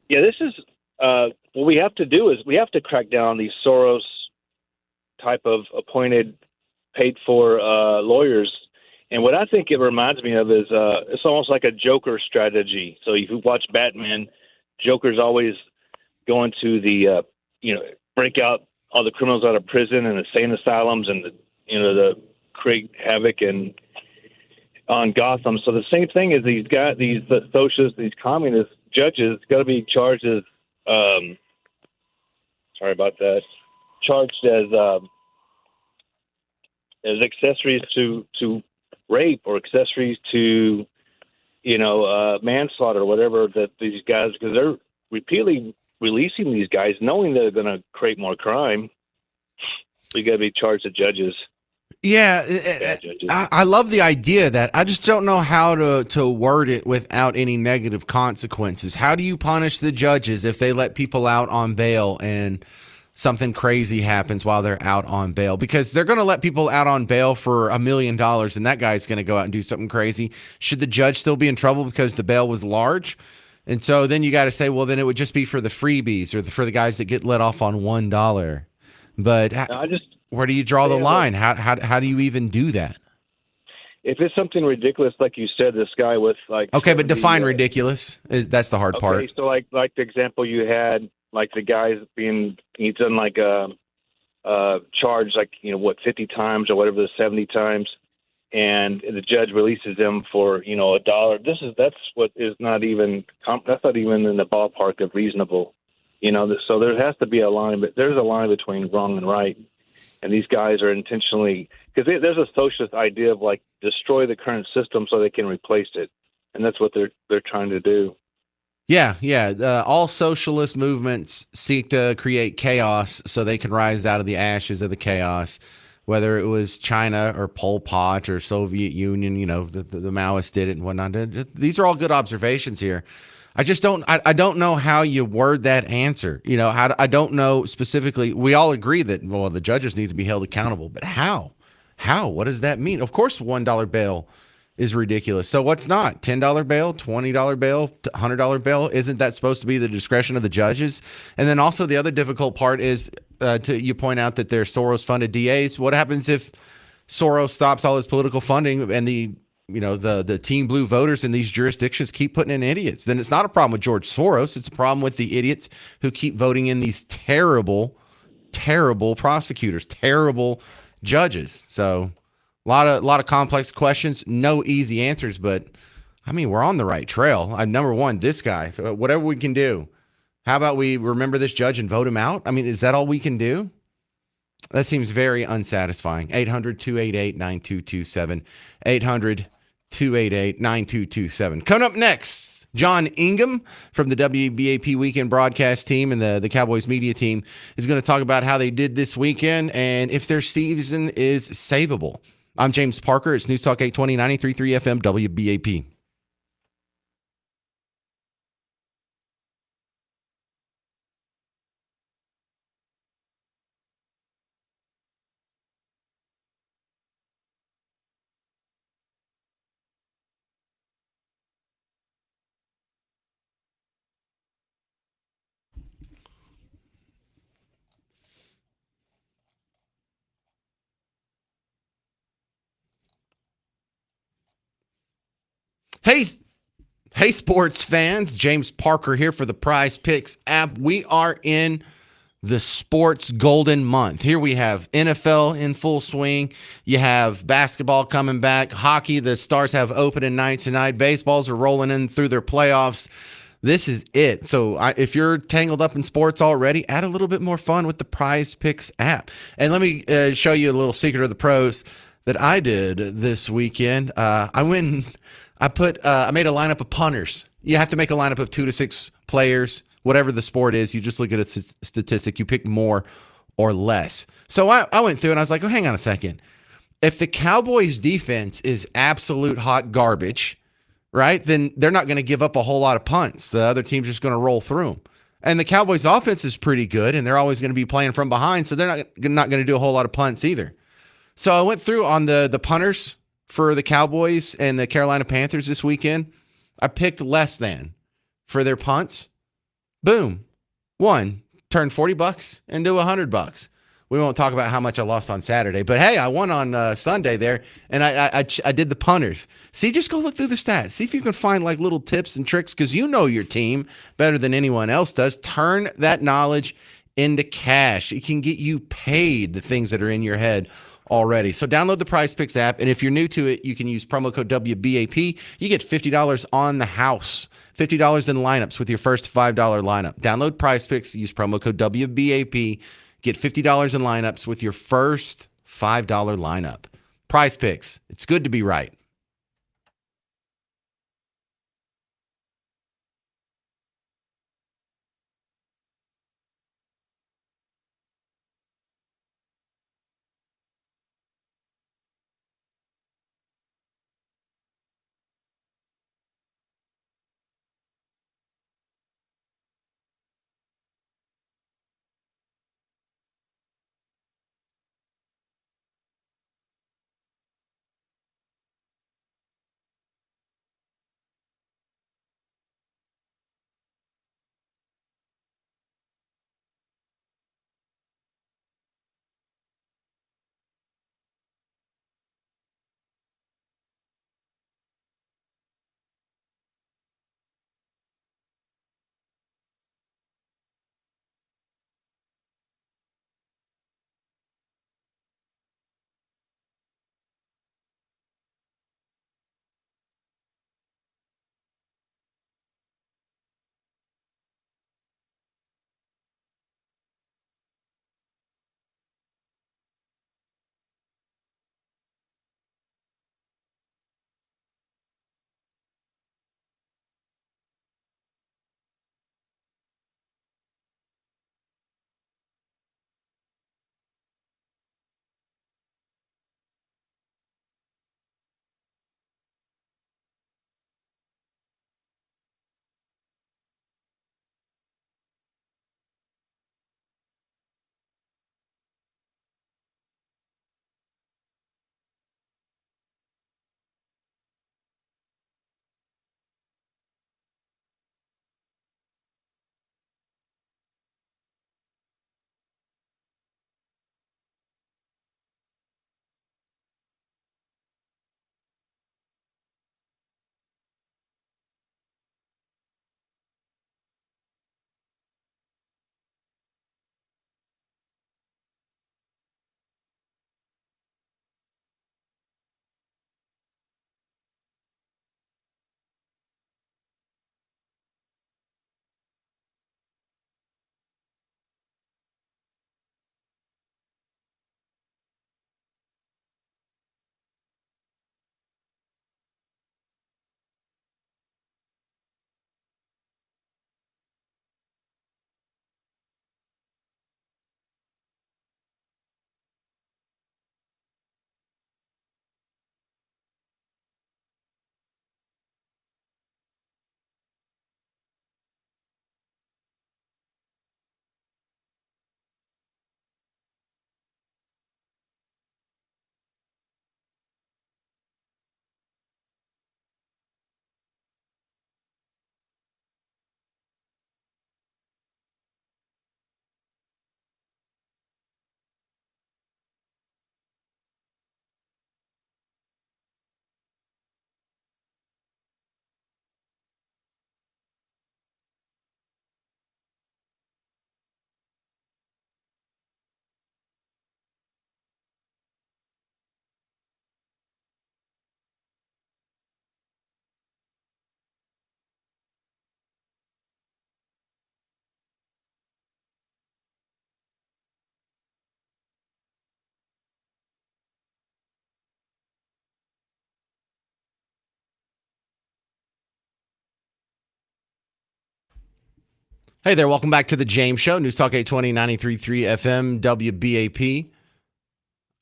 this is what we have to do is we have to crack down on these Soros type of appointed, paid for lawyers. And what I think it reminds me of is it's almost like a Joker strategy. So if you watch Batman, Joker's always going to the break out all the criminals out of prison and insane asylums and the create havoc and on Gotham. So the same thing is these guys, the socialists, these communist judges got to be charged as charged as accessories to rape or accessories to manslaughter or whatever that these guys, because they're repeatedly releasing these guys knowing they're going to create more crime. We got to be charged the judges. Yeah, Bad judges. I love the idea of that. I just don't know how to word it without any negative consequences. How do you punish the judges if they let people out on bail and something crazy happens while they're out on bail? Because they're going to let people out on bail for $1 million, and that guy's going to go out and do something crazy. Should the judge still be in trouble because the bail was large? And so then you got to say, well, then it would just be for the freebies or for the guys that get let off on $1. But where do you draw the line? How do you even do that? If it's something ridiculous, like you said, this guy with like. Okay, but define ridiculous. That's the hard part. Okay, so like the example you had, like the guy's he's done like a charge, like 50 times or whatever, the 70 times, and the judge releases him for $1. That's what is not even that's not even in the ballpark of reasonable. So there has to be a line, but there's a line between wrong and right. And these guys are intentionally, because there's a socialist idea of like destroy the current system so they can replace it, and that's what they're trying to do. Yeah. All socialist movements seek to create chaos so they can rise out of the ashes of the chaos. Whether it was China or Pol Pot or Soviet Union, the Maoists did it and whatnot. These are all good observations here. I just don't. I don't know how you word that answer. I don't know specifically. We all agree that the judges need to be held accountable, but how? How? What does that mean? Of course, $1 bail is ridiculous. So what's not? $10 bail, $20 bail, $100 bail? Isn't that supposed to be the discretion of the judges? And then also the other difficult part is you point out that they're Soros-funded DAs. What happens if Soros stops all his political funding and the Team Blue voters in these jurisdictions keep putting in idiots? Then it's not a problem with George Soros. It's a problem with the idiots who keep voting in these terrible, terrible prosecutors, terrible judges. So a lot of complex questions, no easy answers, but I mean, we're on the right trail. Number one, this guy, whatever we can do. How about we remember this judge and vote him out? I mean, is that all we can do? That seems very unsatisfying. 800-288-9227. 800-288-9227. Coming up next, John Ingham from the WBAP Weekend Broadcast Team and the Cowboys media team is going to talk about how they did this weekend and if their season is savable. I'm James Parker. It's News Talk 820, 93.3 FM, WBAP. Hey, sports fans. James Parker here for the Prize Picks app. We are in the sports golden month. Here we have NFL in full swing. You have basketball coming back. Hockey, the Stars have opening night tonight. Baseballs are rolling in through their playoffs. This is it. So if you're tangled up in sports already, add a little bit more fun with the Prize Picks app. And let me show you a little secret of the pros that I did this weekend. I made a lineup of punters. You have to make a lineup of 2 to 6 players, whatever the sport is. You just look at a statistic. You pick more or less. So I went through and I was like, oh, hang on a second. If the Cowboys defense is absolute hot garbage, right, then they're not going to give up a whole lot of punts. The other team's just going to roll through them. And the Cowboys offense is pretty good, and they're always going to be playing from behind, so they're not going to do a whole lot of punts either. So I went through on the punters for the Cowboys and the Carolina Panthers this weekend. I picked less than for their punts. Boom. One, turned $40 into $100. We won't talk about how much I lost on Saturday, but hey, I won on Sunday there, and I did the punters. See, just go look through the stats. See if you can find like little tips and tricks, because you know your team better than anyone else does. Turn that knowledge into cash. It can get you paid the things that are in your head already. So download the Prize Picks app, and if you're new to it, you can use promo code WBAP. You get $50 on the house, $50 in lineups with your first $5 lineup. Download Prize Picks, use promo code WBAP, get $50 in lineups with your first $5 lineup. Prize Picks, it's good to be right. Hey there, welcome back to the James Show, News Talk 820, 93.3 FM, WBAP.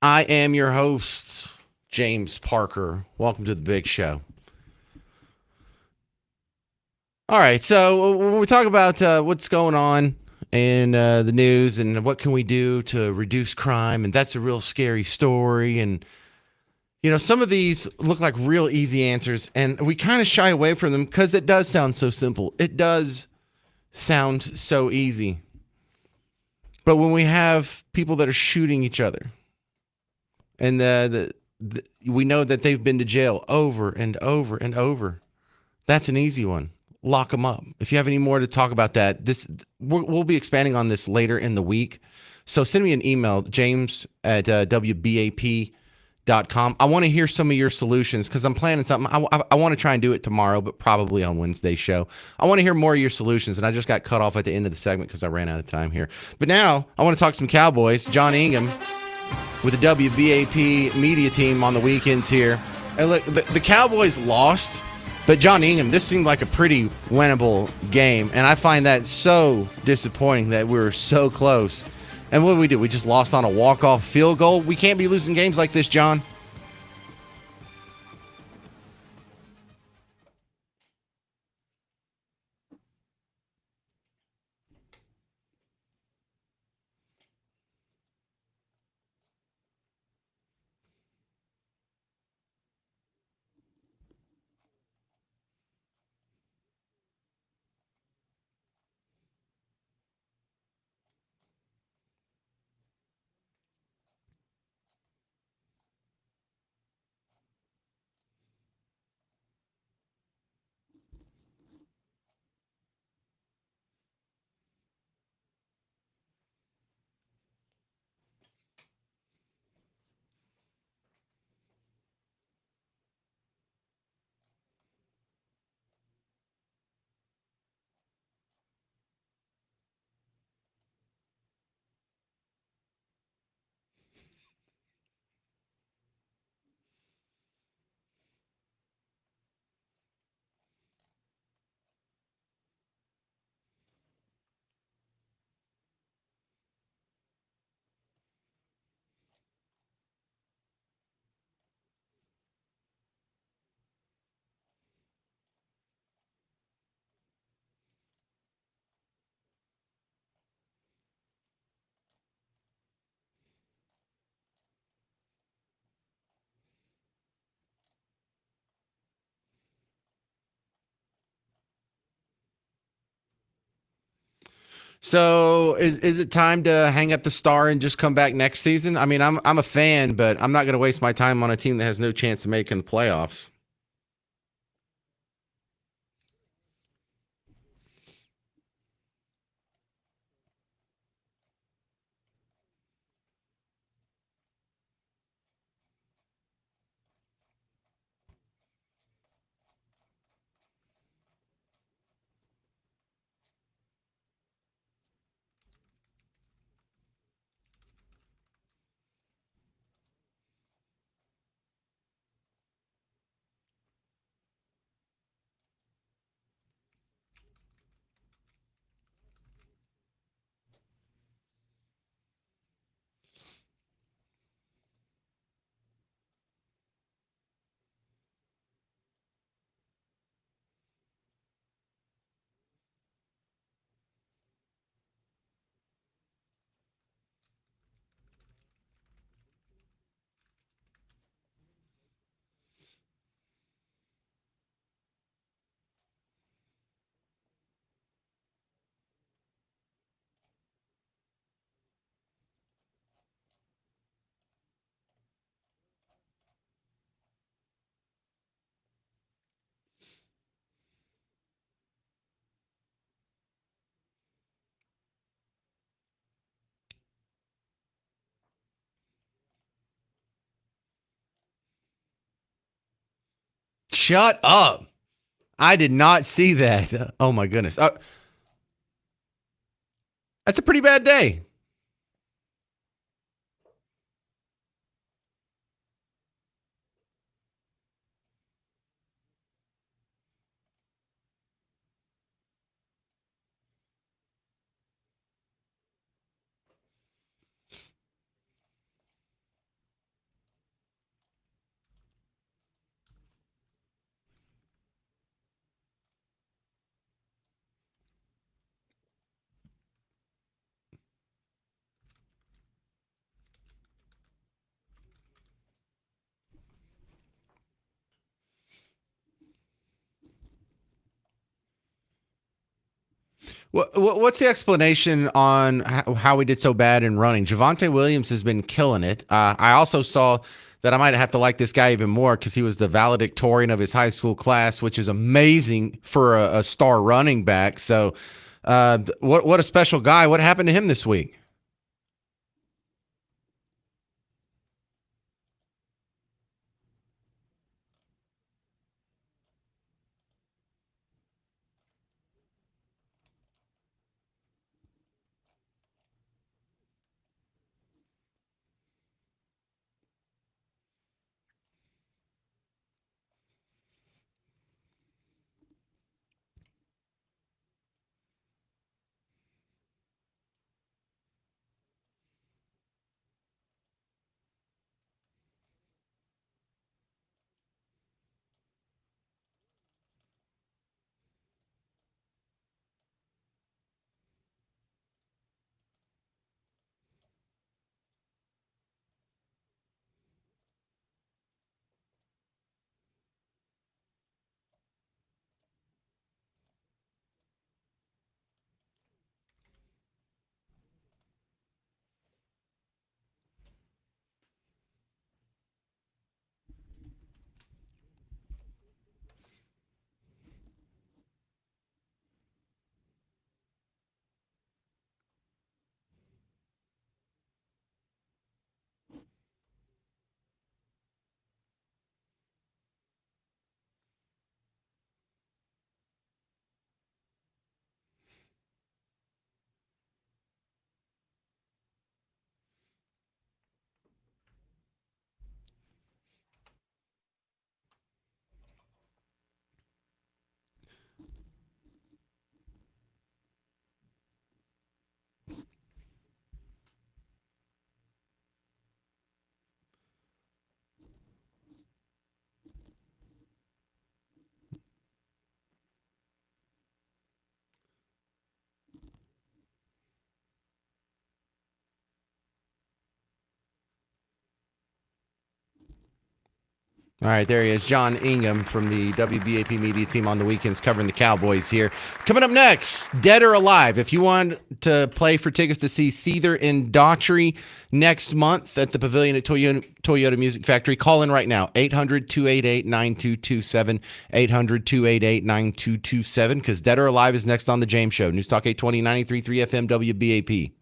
I am your host, James Parker. Welcome to the big show. All right, so when we talk about what's going on in the news and what can we do to reduce crime, and that's a real scary story, and you know, some of these look like real easy answers, and we kind of shy away from them because it does sound so simple. It does sound so easy. But when we have people that are shooting each other, and we know that they've been to jail over and over and over, that's an easy one. Lock them up. If you have any more to talk about that, we'll be expanding on this later in the week. So send me an email, James at WBAP.com. I want to hear some of your solutions because I'm planning something. I want to try and do it tomorrow, but probably on Wednesday's show. I want to hear more of your solutions, and I just got cut off at the end of the segment because I ran out of time here. But now I want to talk some Cowboys. John Ingham with the WBAP media team on the weekends here. And look, the Cowboys lost, but John Ingham, this seemed like a pretty winnable game, and I find that so disappointing that we were so close. And what did we do? We just lost on a walk-off field goal? We can't be losing games like this, John. So is it time to hang up the star and just come back next season? I mean, I'm a fan, but I'm not going to waste my time on a team that has no chance of making the playoffs. Shut up. I did not see that. Oh, my goodness. That's a pretty bad day. What's the explanation on how we did so bad in running? Javonte Williams has been killing it. I also saw that I might have to like this guy even more because he was the valedictorian of his high school class, which is amazing for a star running back. So, what a special guy. What happened to him this week? All right, there he is, John Ingham from the WBAP media team on the weekends covering the Cowboys here. Coming up next, Dead or Alive. If you want to play for tickets to see Seether and Daughtry next month at the Pavilion at Toyota Music Factory, call in right now, 800-288-9227, 800-288-9227, because Dead or Alive is next on The James Show. News Talk 820, 93.3 FM, WBAP.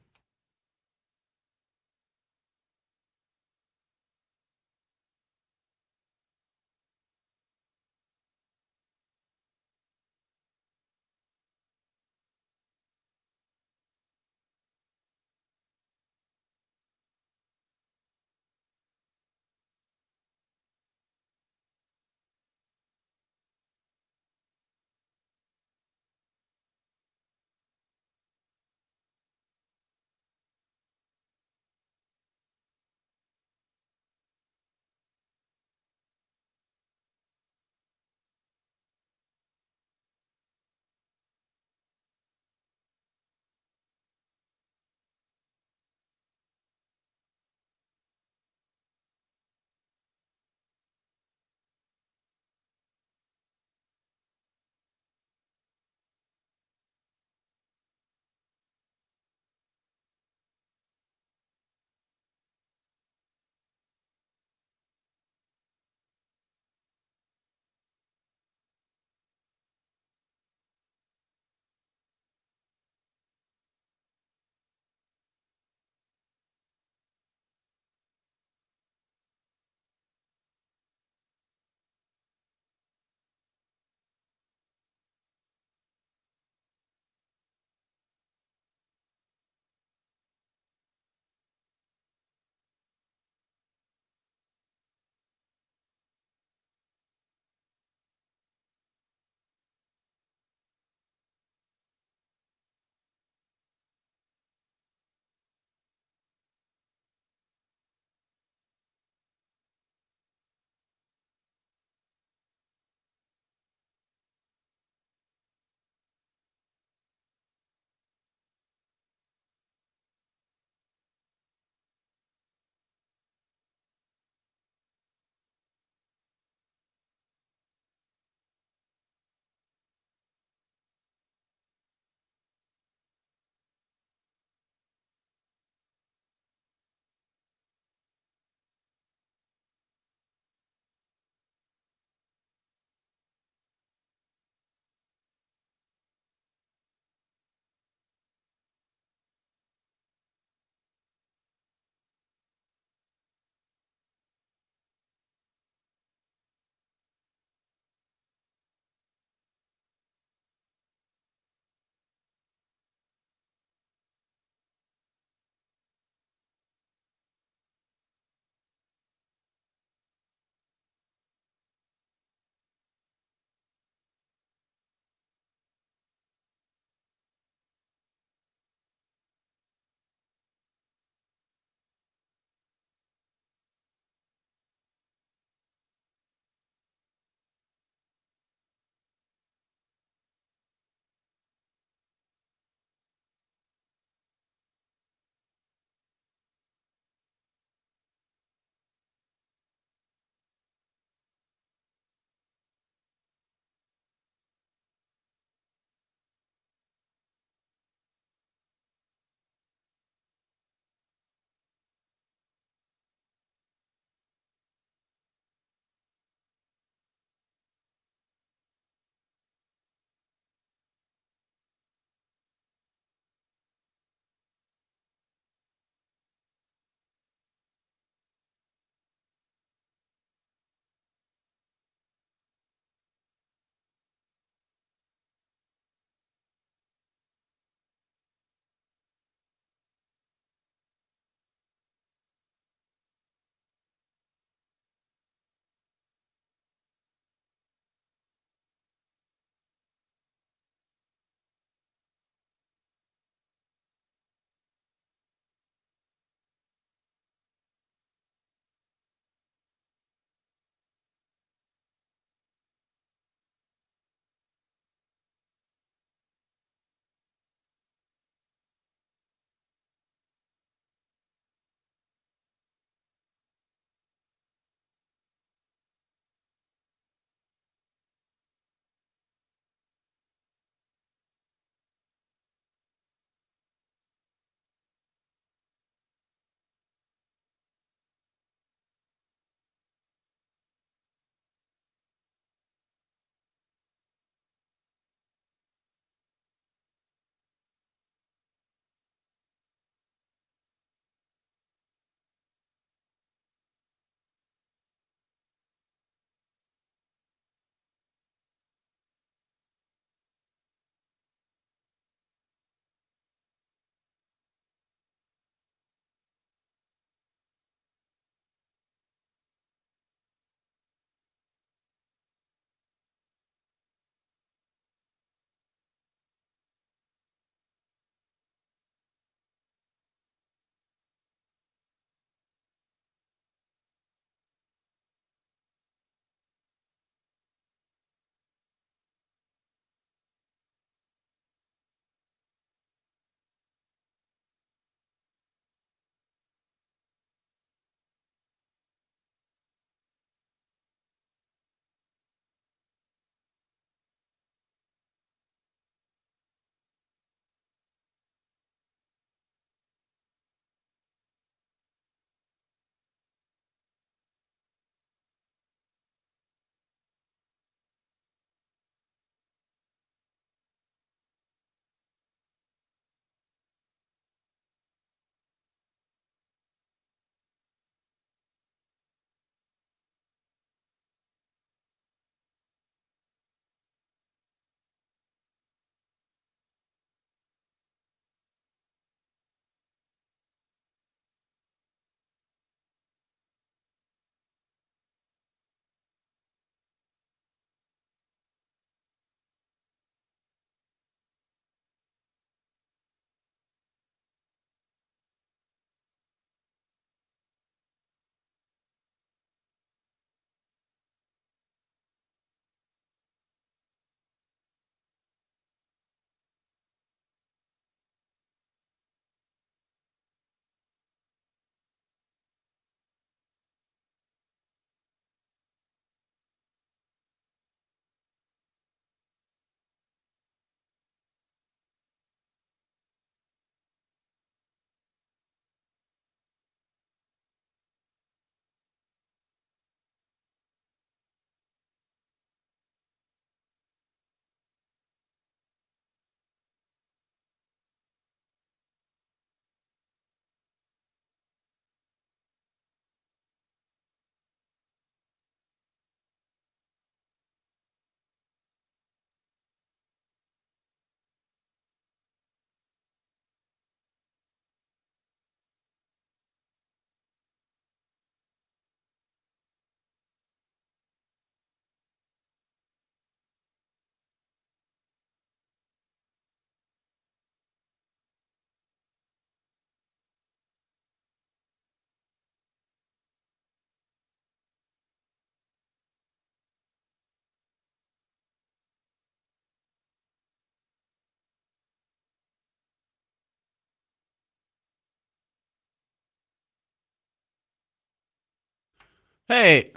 Hey,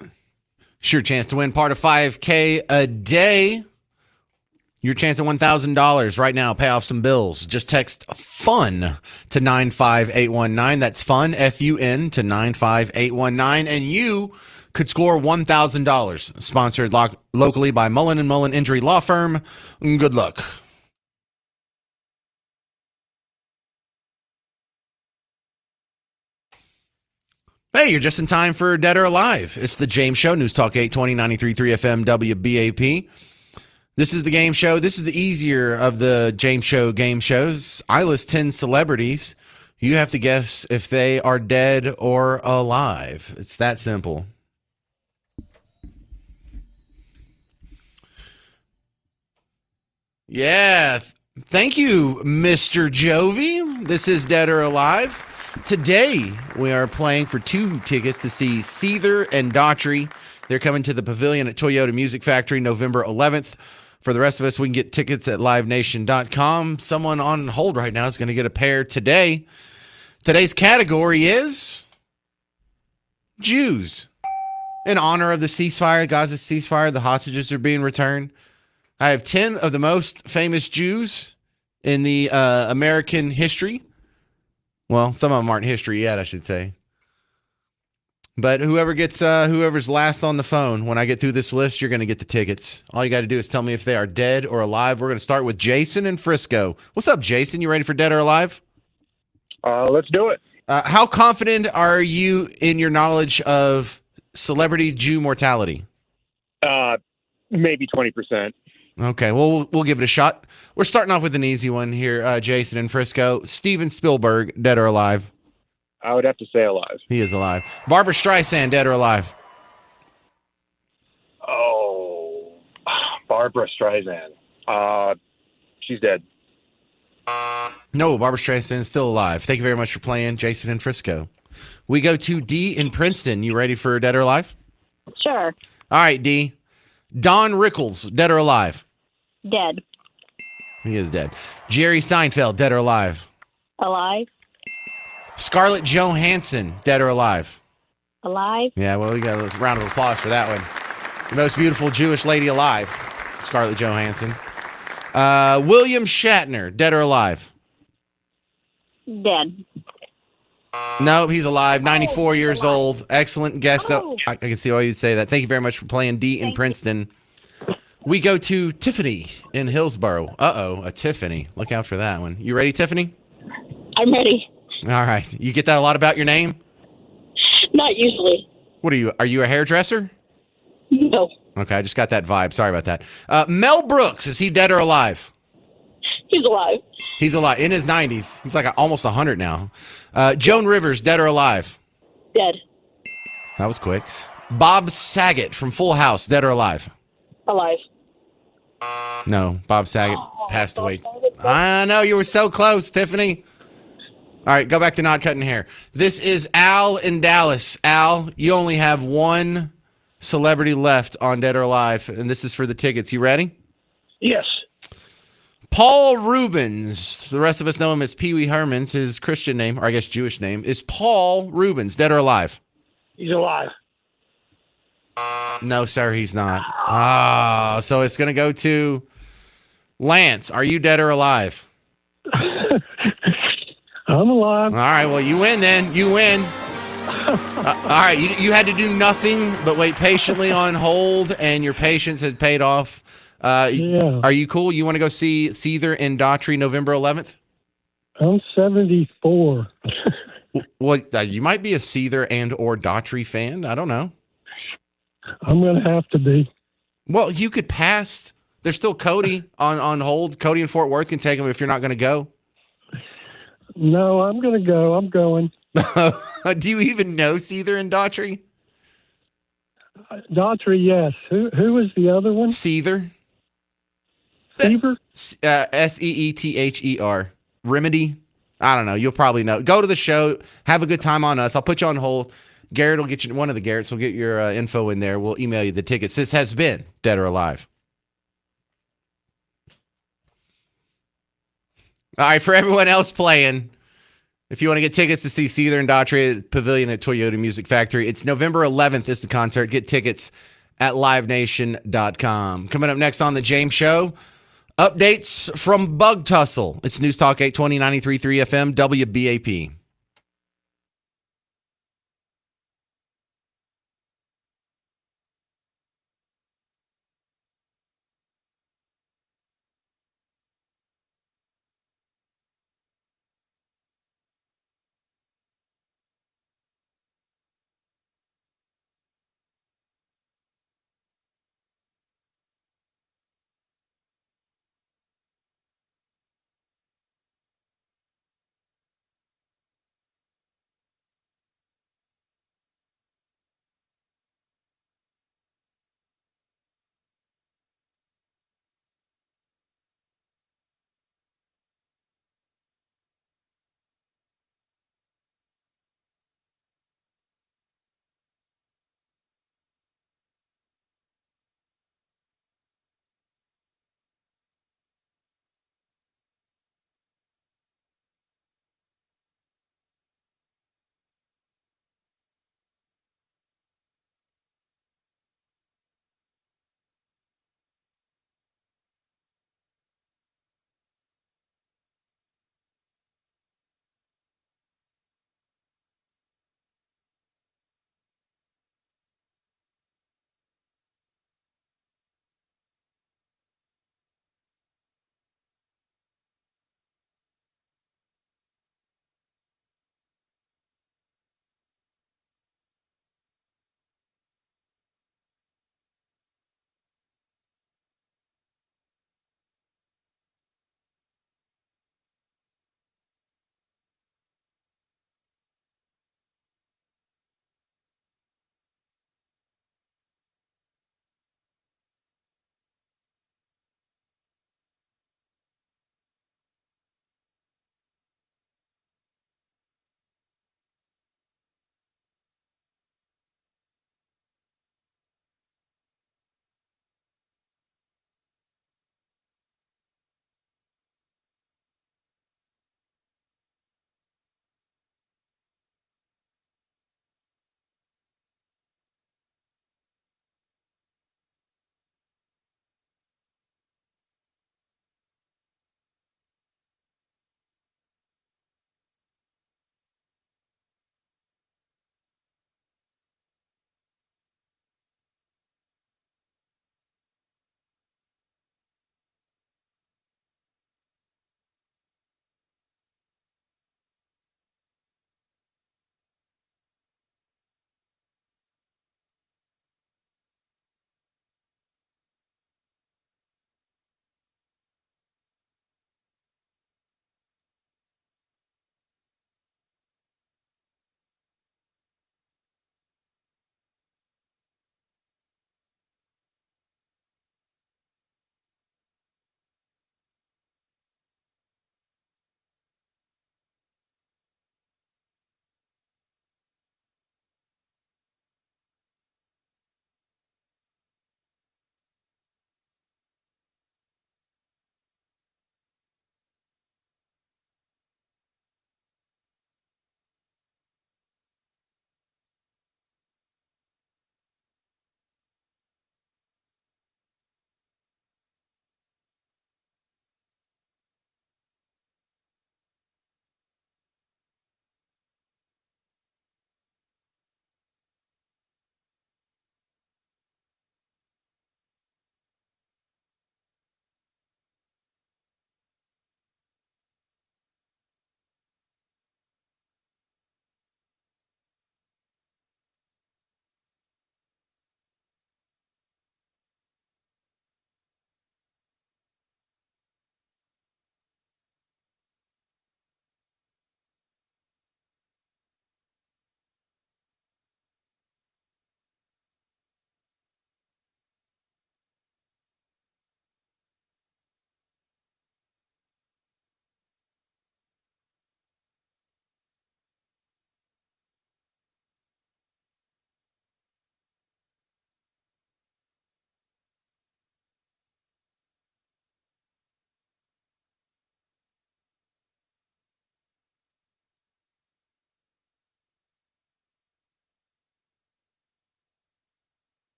sure chance to win part of 5K a day. Your chance at $1,000 right now. Pay off some bills. Just text FUN to 95819. That's FUN, F-U-N, to 95819. And you could score $1,000. Sponsored locally by Mullen & Mullen Injury Law Firm. Good luck. Hey, you're just in time for Dead or Alive. It's the James Show, News Talk 820, 93.3 FM, WBAP. This is the game show. This is the easier of the James Show game shows. I list 10 celebrities. You have to guess if they are dead or alive. It's that simple. Yeah. Thank you, Mr. Jovi. This is Dead or Alive. Today, we are playing for 2 tickets to see Seether and Daughtry. They're coming to the Pavilion at Toyota Music Factory November 11th. For the rest of us, we can get tickets at livenation.com. Someone on hold right now is going to get a pair today. Today's category is Jews. In honor of the ceasefire, Gaza ceasefire, the hostages are being returned. I have 10 of the most famous Jews in the American history. Well, some of them aren't history yet, I should say. But whoever's last on the phone, when I get through this list, you're going to get the tickets. All you got to do is tell me if they are dead or alive. We're going to start with Jason in Frisco. What's up, Jason? You ready for Dead or Alive? Let's do it. How confident are you in your knowledge of celebrity Jew mortality? Maybe 20%. Okay, well, we'll give it a shot. We're starting off with an easy one here, Jason in Frisco. Steven Spielberg, dead or alive? I would have to say alive. He is alive. Barbara Streisand, dead or alive? Oh, Barbara Streisand. She's dead. No, Barbara Streisand is still alive. Thank you very much for playing, Jason in Frisco. We go to D in Princeton. You ready for dead or alive? Sure. All right, D. Don Rickles, dead or alive? Dead. He is dead. Jerry Seinfeld, dead or alive? Alive. Scarlett Johansson, dead or alive? Alive. Yeah, well, we got a round of applause for that one. The most beautiful Jewish lady alive, Scarlett Johansson. William Shatner, dead or alive? Dead. No, he's alive. 94 years old. Excellent guess, though. I can see why you'd say that. Thank you very much for playing D in Princeton. We go to Tiffany in Hillsboro. Uh-oh, a Tiffany. Look out for that one. You ready, Tiffany? I'm ready. All right. You get that a lot about your name? Not usually. What are you? Are you a hairdresser? No. Okay, I just got that vibe. Sorry about that. Mel Brooks, is he dead or alive? He's alive. He's alive. In his 90s. He's like almost 100 now. Joan Rivers, dead or alive? Dead. That was quick. Bob Saget from Full House, dead or alive? Alive. No, Bob Saget passed away. I know, you were so close, Tiffany. All right, go back to not cutting hair. This is Al in Dallas. Al, you only have one celebrity left on Dead or Alive, and this is for the tickets. You ready? Yes. Paul Rubens. The rest of us know him as Pee Wee Herman's. His Christian name, or I guess Jewish name, is Paul Rubens. Dead or alive? He's alive. No, sir, he's not. Ah, so it's going to go to Lance. Are you dead or alive? I'm alive. All right, well, you win then. You win. All right, you had to do nothing but wait patiently on hold, and your patience has paid off. Yeah. Are you cool? You want to go see Seether and Daughtry November 11th? I'm 74. Well, you might be a Seether and or Daughtry fan. I don't know. I'm going to have to be. Well, you could pass. There's still Cody on hold. Cody in Fort Worth can take him if you're not going to go. No, I'm going to go. I'm going. Do you even know Seether and Daughtry? Daughtry, yes. Who is the other one? Seether. Seether? Seether. Remedy. I don't know. You'll probably know. Go to the show. Have a good time on us. I'll put you on hold. Garrett will get you. One of the Garretts will get your info in there. We'll email you the tickets. This has been Dead or Alive. All right, for everyone else playing, If you want to get tickets to see Seether and Daughtry Pavilion at Toyota Music Factory, it's November 11th is the concert. Get tickets at livenation.com. Coming up next on The James Show, updates from Bug Tussle. It's News Talk 820 93.3 FM, WBAP.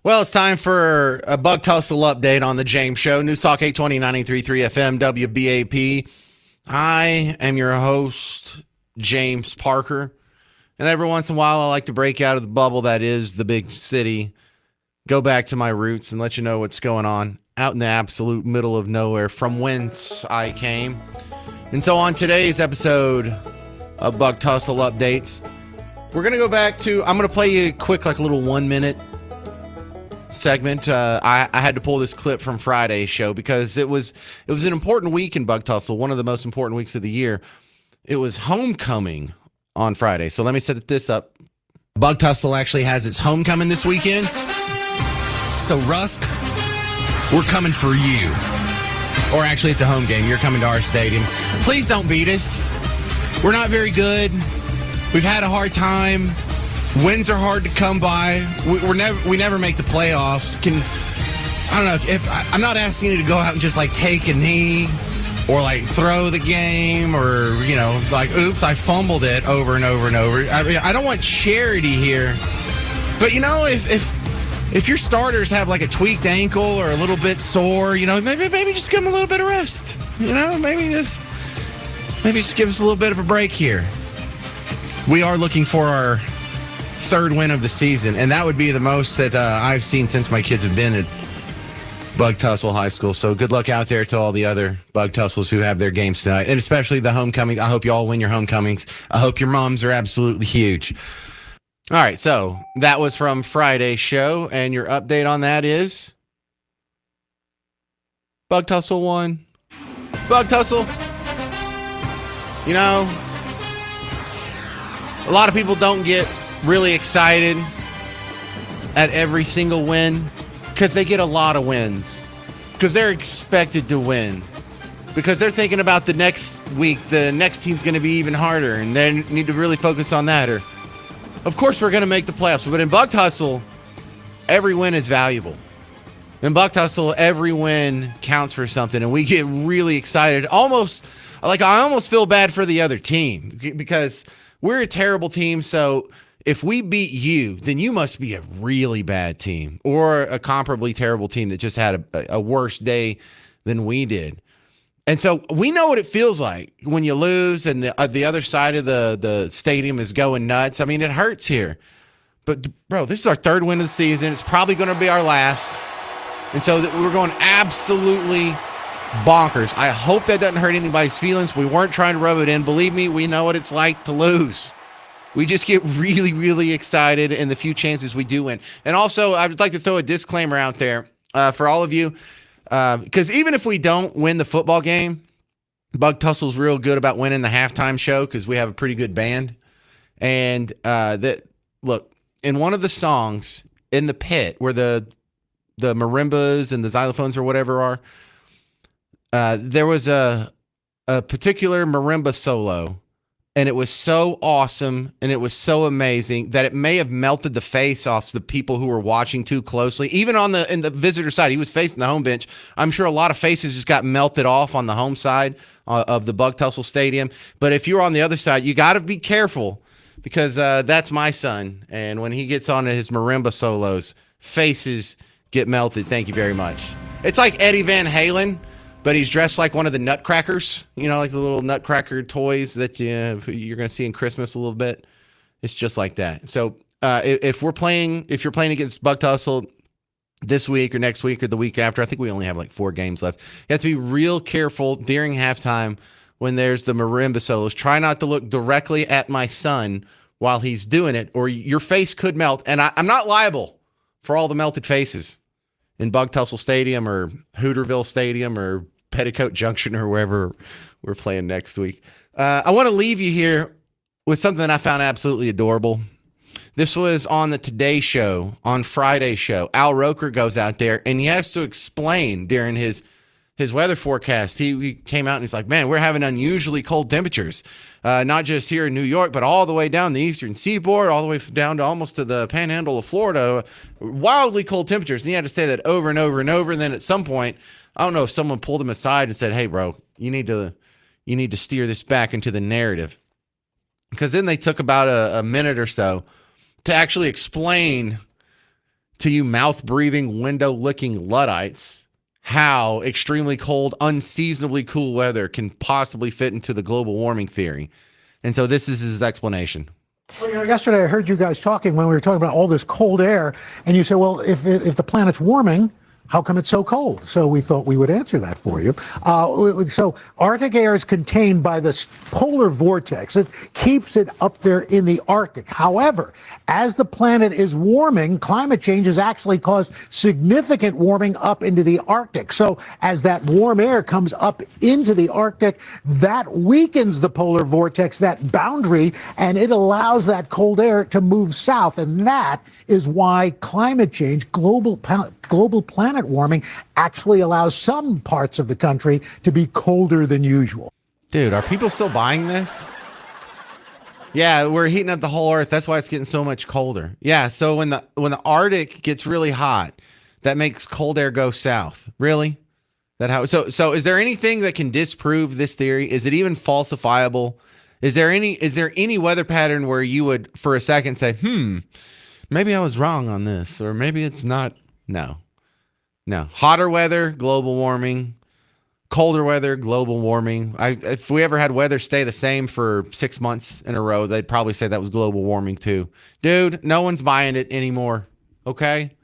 Well, it's time for a Bug Tussle update on the James Show. News Talk 820 93.3 FM WBAP. I am your host, James Parker. And every once in a while, I like to break out of the bubble that is the big city, go back to my roots, and let you know what's going on out in the absolute middle of nowhere from whence I came. And so on today's episode of Bug Tussle Updates, we're going to go back to, I'm going to play you a quick, like a little 1 minute segment. I had to pull this clip from Friday's show because it was an important week in Bug Tussle, one of the most important weeks of the year. It was homecoming on Friday. So let me set this up. Bug Tussle actually has its homecoming this weekend. So Rusk, we're coming for you. Or actually, it's a home game. You're coming to our stadium. Please don't beat us. We're not very good. We've had a hard time. Wins are hard to come by. We never make the playoffs. I don't know. I'm not asking you to go out and just like take a knee or like throw the game or, like, oops, I fumbled it over and over and over. I mean, I don't want charity here. But, if your starters have like a tweaked ankle or a little bit sore, maybe just give them a little bit of rest. Maybe just give us a little bit of a break here. We are looking for our third win of the season, and that would be the most that I've seen since my kids have been at Bug Tussle High School. So good luck out there to all the other Bug Tussles who have their games tonight, and especially the homecoming. I hope you all win your homecomings. I hope your moms are absolutely huge. All right, so that was from Friday's show, and your update on that is Bug Tussle won. Bug Tussle. A lot of people don't get really excited at every single win because they get a lot of wins because they're expected to win because they're thinking about the next week, the next team's going to be even harder and they need to really focus on that. Or, of course, we're going to make the playoffs, but in Bug Tussle, every win is valuable. In Bug Tussle, every win counts for something, and we get really excited. I almost feel bad for the other team because we're a terrible team, so if we beat you, then you must be a really bad team or a comparably terrible team that just had a worse day than we did. And so we know what it feels like when you lose and the other side of the stadium is going nuts. I mean, it hurts here. But, bro, this is our third win of the season. It's probably going to be our last. And so we're going absolutely bonkers. I hope that doesn't hurt anybody's feelings. We weren't trying to rub it in. Believe me, we know what it's like to lose. We just get really, really excited in the few chances we do win. And also, I would like to throw a disclaimer out there for all of you, because even if we don't win the football game, Bug Tussle's real good about winning the halftime show because we have a pretty good band. And look, in one of the songs in the pit where the marimbas and the xylophones or whatever are, there was a particular marimba solo. And it was so awesome and it was so amazing that it may have melted the face off the people who were watching too closely. Even in the visitor side, he was facing the home bench. I'm sure a lot of faces just got melted off on the home side of the Bug Tussle Stadium. But if you're on the other side, you got to be careful because that's my son. And when he gets on his marimba solos, faces get melted. Thank you very much. It's like Eddie Van Halen, but he's dressed like one of the Nutcrackers, like the little Nutcracker toys that you're going to see in Christmas a little bit. It's just like that. So if you're playing against Bug Tussle this week or next week or the week after, I think we only have like 4 games left. You have to be real careful during halftime when there's the marimba solos. Try not to look directly at my son while he's doing it, or your face could melt. And I'm not liable for all the melted faces in Bug Tussle Stadium or Hooterville Stadium or Petticoat Junction or wherever we're playing next week. I want to leave you here with something that I found absolutely adorable. This was on the Today Show, on Friday's show. Al Roker goes out there, and he has to explain during his weather forecast. He came out, and he's like, man, we're having unusually cold temperatures, not just here in New York, but all the way down the eastern seaboard, all the way down to almost to the panhandle of Florida. Wildly cold temperatures. And he had to say that over and over and over, and then at some point, I don't know if someone pulled him aside and said, hey, bro, you need to steer this back into the narrative. Because then they took about a minute or so to actually explain to you mouth-breathing, window-licking Luddites how extremely cold, unseasonably cool weather can possibly fit into the global warming theory. And so this is his explanation. Well, yesterday I heard you guys talking when we were talking about all this cold air, and you said, well, if the planet's warming, how come it's so cold? So we thought we would answer that for you. So Arctic air is contained by the polar vortex. It keeps it up there in the Arctic. However, as the planet is warming, climate change has actually caused significant warming up into the Arctic. So as that warm air comes up into the Arctic, that weakens the polar vortex, that boundary, and it allows that cold air to move south. And that is why climate change, global planet warming, actually allows some parts of the country to be colder than usual. Dude, are people still buying this? Yeah, we're heating up the whole earth. That's why it's getting so much colder. Yeah, so when the Arctic gets really hot, that makes cold air go south. Really? So is there anything that can disprove this theory? Is it even falsifiable? Is there any weather pattern where you would for a second say, maybe I was wrong on this, or maybe it's not? No. Hotter weather, global warming. Colder weather, global warming. If we ever had weather stay the same for 6 months in a row, they'd probably say that was global warming too. Dude, no one's buying it anymore. Okay?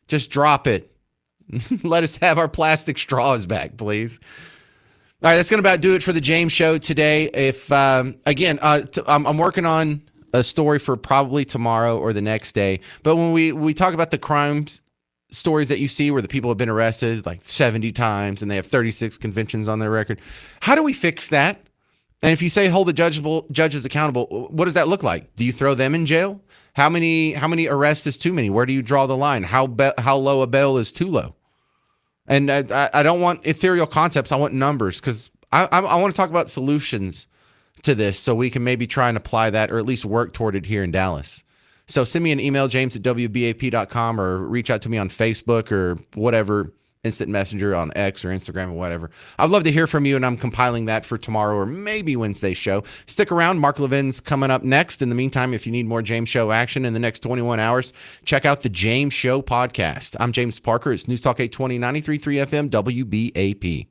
Just drop it. Let us have our plastic straws back, please. All right, that's going to about do it for the James Show today. If I'm working on a story for probably tomorrow or the next day. But when we talk about the crimes stories that you see where the people have been arrested like 70 times and they have 36 convictions on their record, how do we fix that? And if you say hold the judges accountable, what does that look like? Do you throw them in jail? How many arrests is too many? Where do you draw the line? How low a bail is too low? And I don't want ethereal concepts. I want numbers, because I want to talk about solutions to this so we can maybe try and apply that, or at least work toward it here in Dallas. So send me an email, james@wbap.com, or reach out to me on Facebook or whatever, instant messenger on X or Instagram or whatever. I'd love to hear from you, and I'm compiling that for tomorrow or maybe Wednesday's show. Stick around. Mark Levin's coming up next. In the meantime, if you need more James Show action in the next 21 hours, check out the James Show podcast. I'm James Parker. It's News Talk 820, 93.3 FM, WBAP.